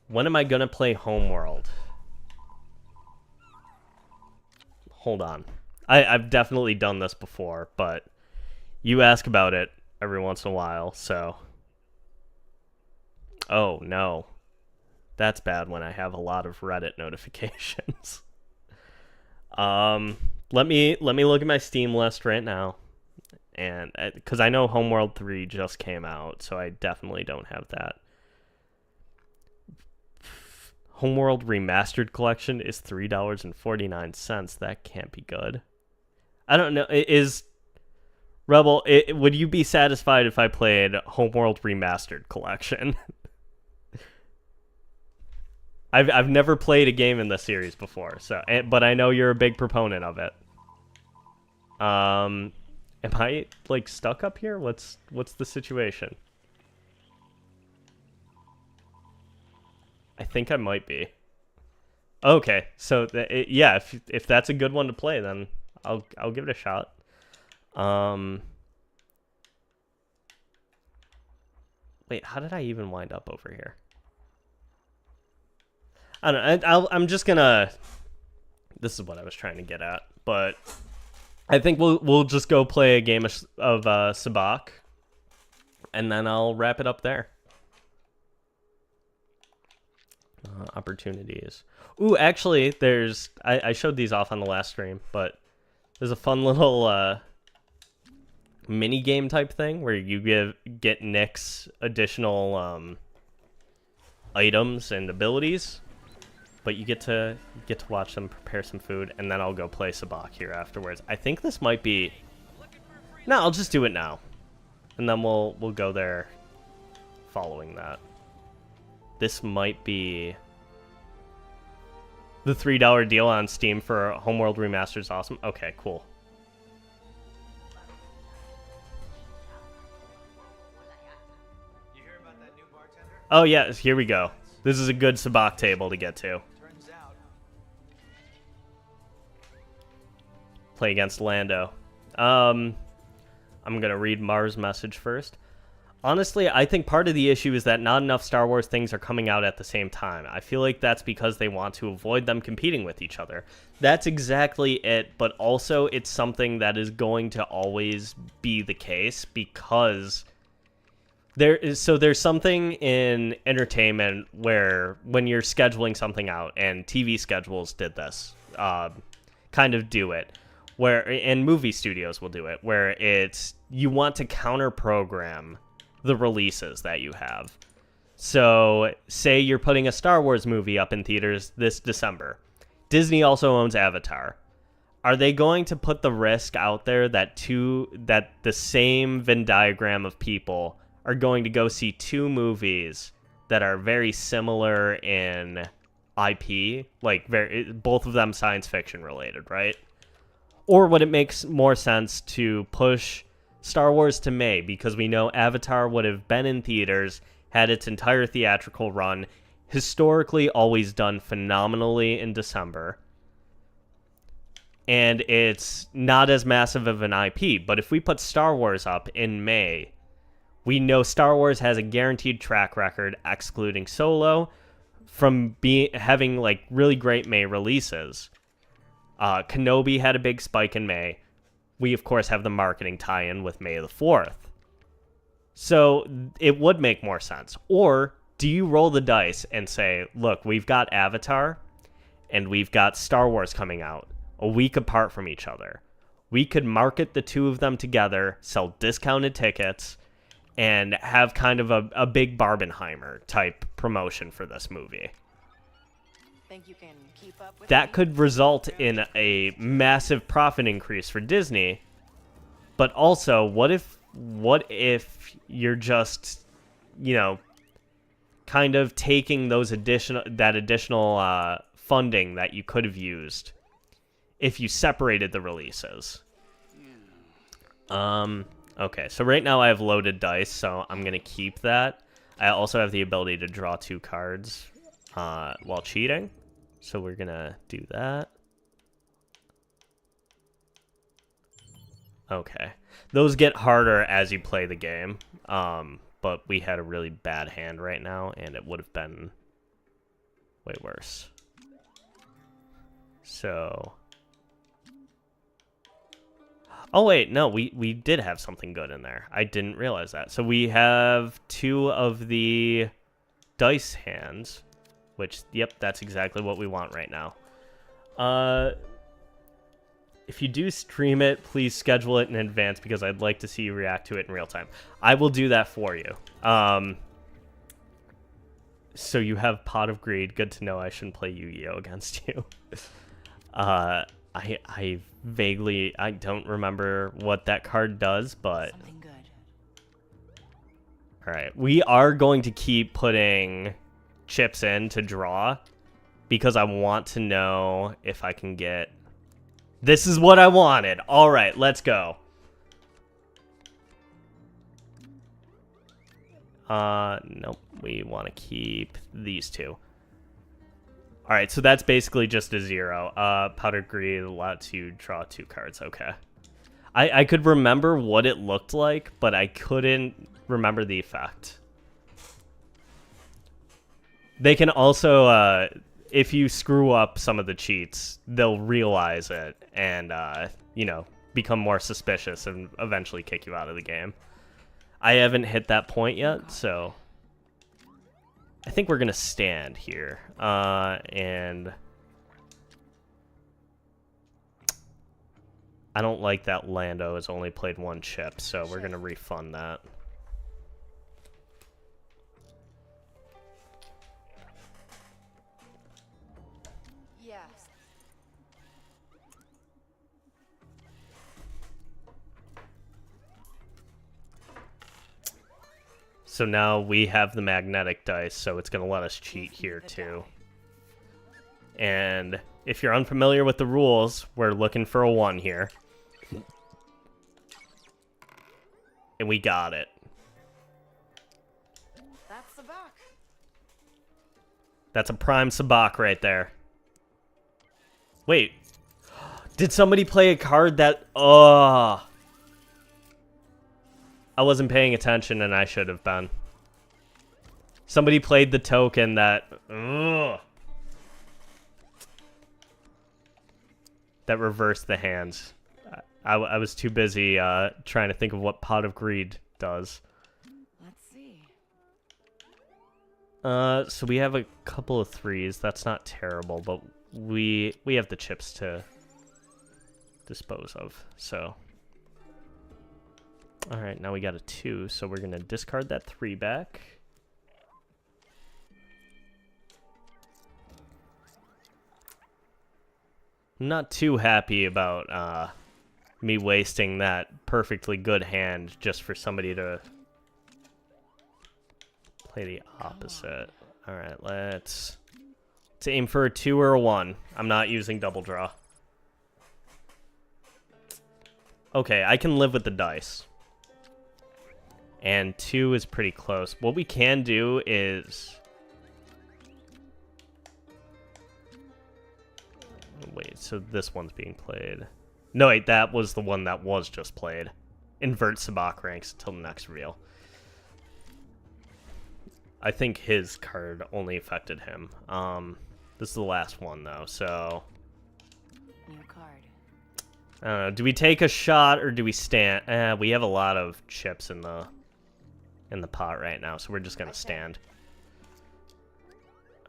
When am I gonna play Homeworld? Hold on. I've definitely done this before, but you ask about it every once in a while, so... Oh, no. That's bad when I have a lot of Reddit notifications. Let me look at my Steam list right now, and because I know Homeworld 3 just came out, so I definitely don't have that. Homeworld Remastered Collection is $3.49. That can't be good. I don't know. Is Rebel? Would you be satisfied if I played Homeworld Remastered Collection? I've never played a game in the series before, so but I know you're a big proponent of it. Am I like stuck up here? What's the situation? I think I might be. Okay, so yeah, if that's a good one to play, then I'll give it a shot. Wait, how did I even wind up over here? I don't know. I'm just gonna. This is what I was trying to get at, but I think we'll just go play a game of Sabacc, and then I'll wrap it up there. Opportunities. Ooh, actually, there's. I showed these off on the last stream, but there's a fun little mini game type thing where you get Nick's additional items and abilities. But you get to watch them prepare some food, and then I'll go play Sabacc here afterwards. I think this might be. No, I'll just do it now, and then we'll go there. Following that, this might be the $3 deal on Steam for Homeworld Remastered is awesome. Okay, cool. You hear about that new bartender? Oh yeah, here we go. This is a good Sabacc table to get to. Turns out. Play against Lando. I'm gonna read Mars' message first. Honestly, I think part of the issue is that not enough Star Wars things are coming out at the same time. I feel like that's because they want to avoid them competing with each other. That's exactly it, but also it's something that is going to always be the case because there's something in entertainment where when you're scheduling something out, and TV schedules did this, kind of do it, and movie studios will do it, where it's you want to counter program the releases that you have. So say you're putting a Star Wars movie up in theaters this December. Disney also owns Avatar. Are they going to put the risk out there that the same Venn diagram of people are going to go see two movies that are very similar in IP, like both of them science fiction related, right? Or would it make more sense to push Star Wars to May, because we know Avatar would have been in theaters, had its entire theatrical run, historically always done phenomenally in December, and it's not as massive of an IP. But if we put Star Wars up in May, we know Star Wars has a guaranteed track record, excluding Solo, from having like really great May releases. Kenobi had a big spike in May. We, of course, have the marketing tie-in with May the 4th. So it would make more sense. Or do you roll the dice and say, look, we've got Avatar and we've got Star Wars coming out a week apart from each other. We could market the two of them together, sell discounted tickets, and have kind of a big Barbenheimer type promotion for this movie. Think you can keep up with That me? could result in a massive profit increase for Disney. But also, what if you're just, kind of taking that additional funding that you could have used if you separated the releases? Okay, so right now I have loaded dice, so I'm gonna keep that. I also have the ability to draw 2 cards while cheating, so we're gonna do that. Okay, those get harder as you play the game, but we had a really bad hand right now, and it would have been way worse. So, oh wait, no, we did have something good in there. I didn't realize that. So we have 2 of the dice hands. which, yep, that's exactly what we want right now. If you do stream it, please schedule it in advance because I'd like to see you react to it in real time. I will do that for you. So you have Pot of Greed. Good to know I shouldn't play Yu-Gi-Oh! Against you. I vaguely, I don't remember what that card does, but... Something good. Alright, we are going to keep putting chips in to draw because I want to know if I can get... This is what I wanted. Alright, let's go. Nope. We want to keep these two. Alright, so that's basically just a 0. Powdered Greed lets you draw 2 cards. Okay. I could remember what it looked like, but I couldn't remember the effect. They can also, if you screw up some of the cheats, they'll realize it and, you know, become more suspicious and eventually kick you out of the game. I haven't hit that point yet, so I think we're going to stand here. And I don't like that Lando has only played 1 chip, so we're going to refund that. Yes. So now we have the magnetic dice, so it's going to let us cheat here too. And if you're unfamiliar with the rules, we're looking for a 1 here. And we got it. That's the back. That's a prime sabak right there. Wait. Did somebody play a card that... I wasn't paying attention and I should have been. Somebody played the token that... that reversed the hands. I was too busy trying to think of what Pot of Greed does. Let's see. So we have a couple of 3s. That's not terrible, but we have the chips to dispose of. So, all right, now we got a 2, so we're gonna discard that 3 back. I'm not too happy about me wasting that perfectly good hand just for somebody to play the opposite. All right, let's aim for a 2 or a 1. I'm not using double draw. Okay, I can live with the dice. And 2 is pretty close. What we can do is... Wait, so this one's being played. No, wait, that was the one that was just played. Invert Sabak ranks until the next reveal. I think his card only affected him. This is the last one, though, so... New card. I don't know. Do we take a shot or do we stand? We have a lot of chips in the pot right now, so we're just gonna stand.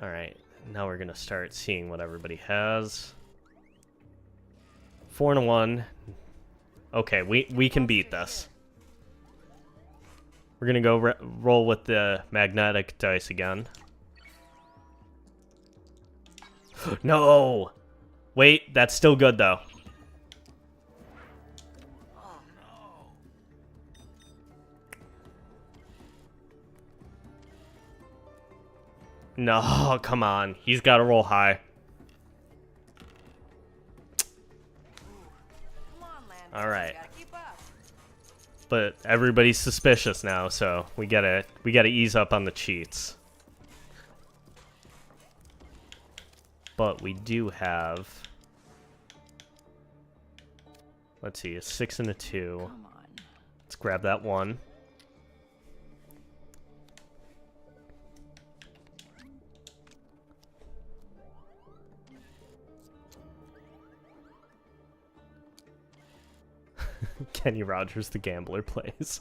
All right, now we're gonna start seeing what everybody has. 4 and a 1. Okay, we can beat this. We're gonna go roll with the magnetic dice again. No! Wait, that's still good though. No, come on. He's got to roll high. Come on, Lando. All right. You gotta keep up. But everybody's suspicious now, so we gotta ease up on the cheats. But we do have, let's see, a 6 and a 2. Come on. Let's grab that 1. Kenny Rogers, the gambler, plays.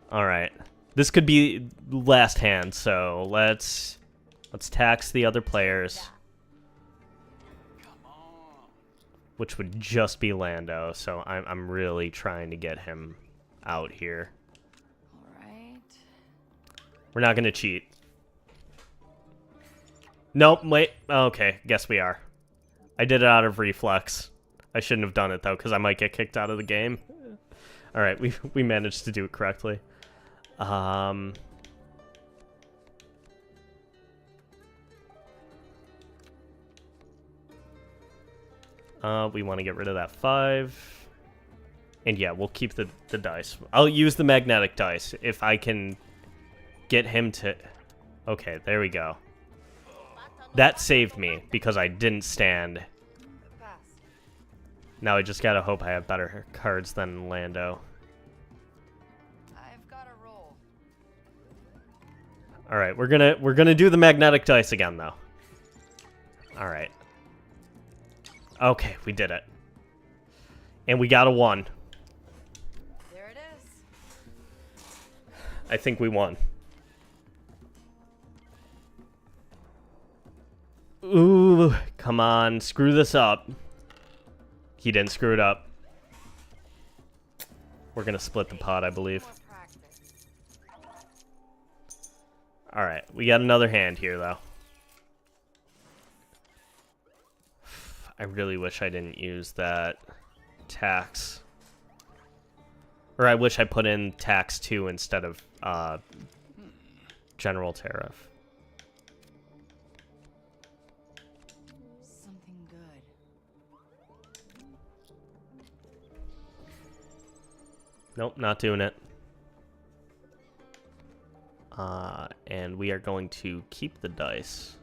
All right. This could be last hand, so let's tax the other players. Which would just be Lando, so I'm really trying to get him out here. Alright. We're not gonna cheat. Nope, wait. Okay, guess we are. I did it out of reflex. I shouldn't have done it though, because I might get kicked out of the game. Alright, we managed to do it correctly. We want to get rid of that 5. And yeah, we'll keep the dice. I'll use the magnetic dice if I can get him to... Okay, there we go. That saved me because I didn't stand. Pass. Now I just gotta hope I have better cards than Lando. I've got a roll. Alright, we're gonna do the magnetic dice again though. Alright. Okay, we did it. And we got a 1. There it is. I think we won. Ooh, come on, screw this up. He didn't screw it up. We're gonna split the pot, I believe. More practice. Alright, we got another hand here, though. I really wish I didn't use that tax. Or I wish I put in tax 2 instead of general tariff. Something good. Nope, not doing it. And we are going to keep the dice.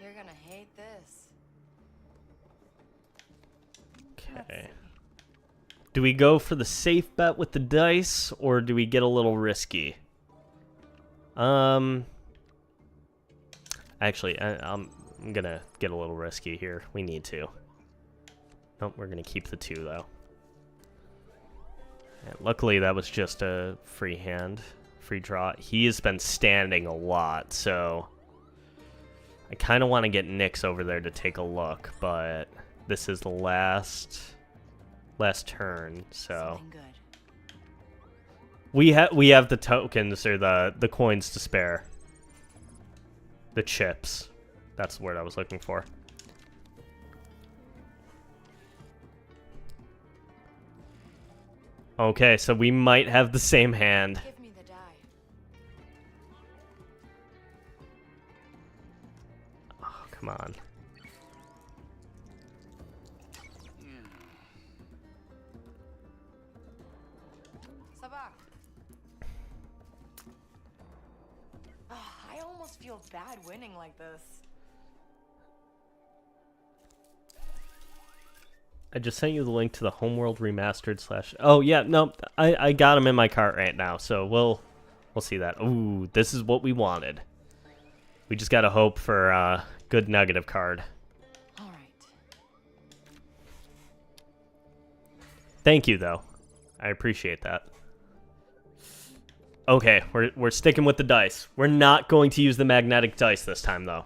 You're gonna hate this. Okay. Do we go for the safe bet with the dice, or do we get a little risky? Actually, I'm gonna get a little risky here. We need to. Nope, we're gonna keep the 2 though. And luckily, that was just a free hand, free draw. He has been standing a lot, so I kind of want to get Nyx over there to take a look, but this is the last turn, so Something good. we have the tokens or the coins to spare. The chips. That's the word I was looking for. Okay, so we might have the same hand. Give me the die. Oh, come on. Sabak. I almost feel bad winning like this. I just sent you the link to the Homeworld Remastered / Oh yeah, no, I got them in my cart right now, so we'll see that. Ooh, this is what we wanted. We just gotta hope for a good negative card. All right. Thank you though, I appreciate that. Okay, we're sticking with the dice. We're not going to use the magnetic dice this time though.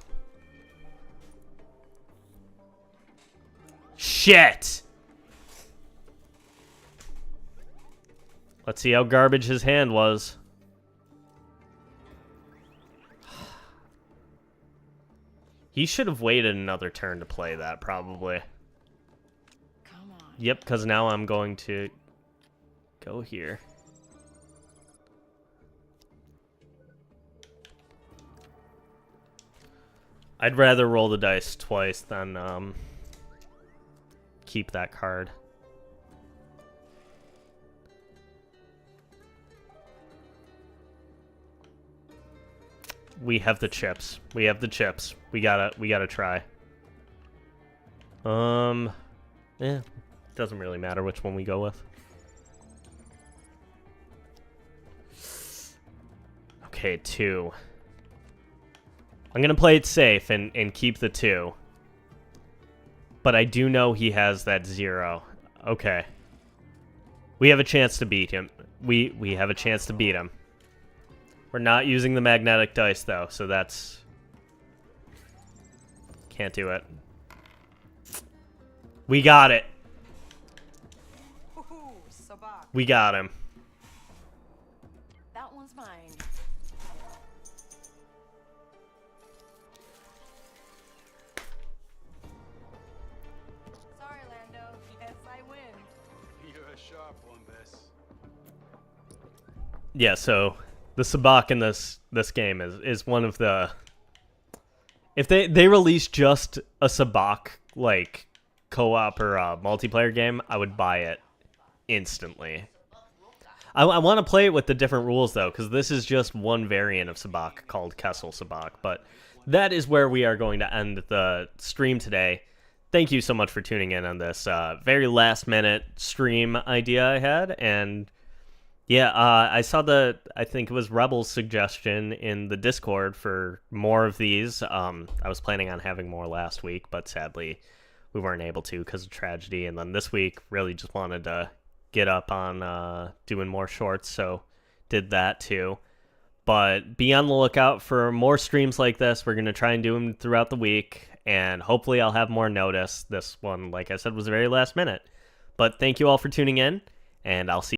Shit! Let's see how garbage his hand was. He should have waited another turn to play that, probably. Come on. Yep, because now I'm going to go here. I'd rather roll the dice twice than keep that card. We have the chips. We have the chips. We gotta try. Doesn't really matter which one we go with. Okay, 2. I'm gonna play it safe and keep the 2. but I do know he has that 0. Okay. We have a chance to beat him. We have a chance to beat him. We're not using the magnetic dice, though, so that's... Can't do it. We got it. We got him. That one's mine. Sorry, Lando. Yes, I win. You're a sharp one, Bess. Yeah, so the sabacc in this game is one of the... If they release just a sabacc, like, co-op or multiplayer game, I would buy it instantly. I want to play it with the different rules, though, because this is just one variant of sabacc called Kessel Sabacc. But that is where we are going to end the stream today. Thank you so much for tuning in on this very last-minute stream idea I had. And, yeah, I saw I think it was Rebel's suggestion in the Discord for more of these. I was planning on having more last week, but sadly we weren't able to because of tragedy. And then this week, really just wanted to get up on doing more shorts, so did that too. But be on the lookout for more streams like this. We're going to try and do them throughout the week, and hopefully I'll have more notice. This one, like I said, was very last minute. But thank you all for tuning in, and I'll see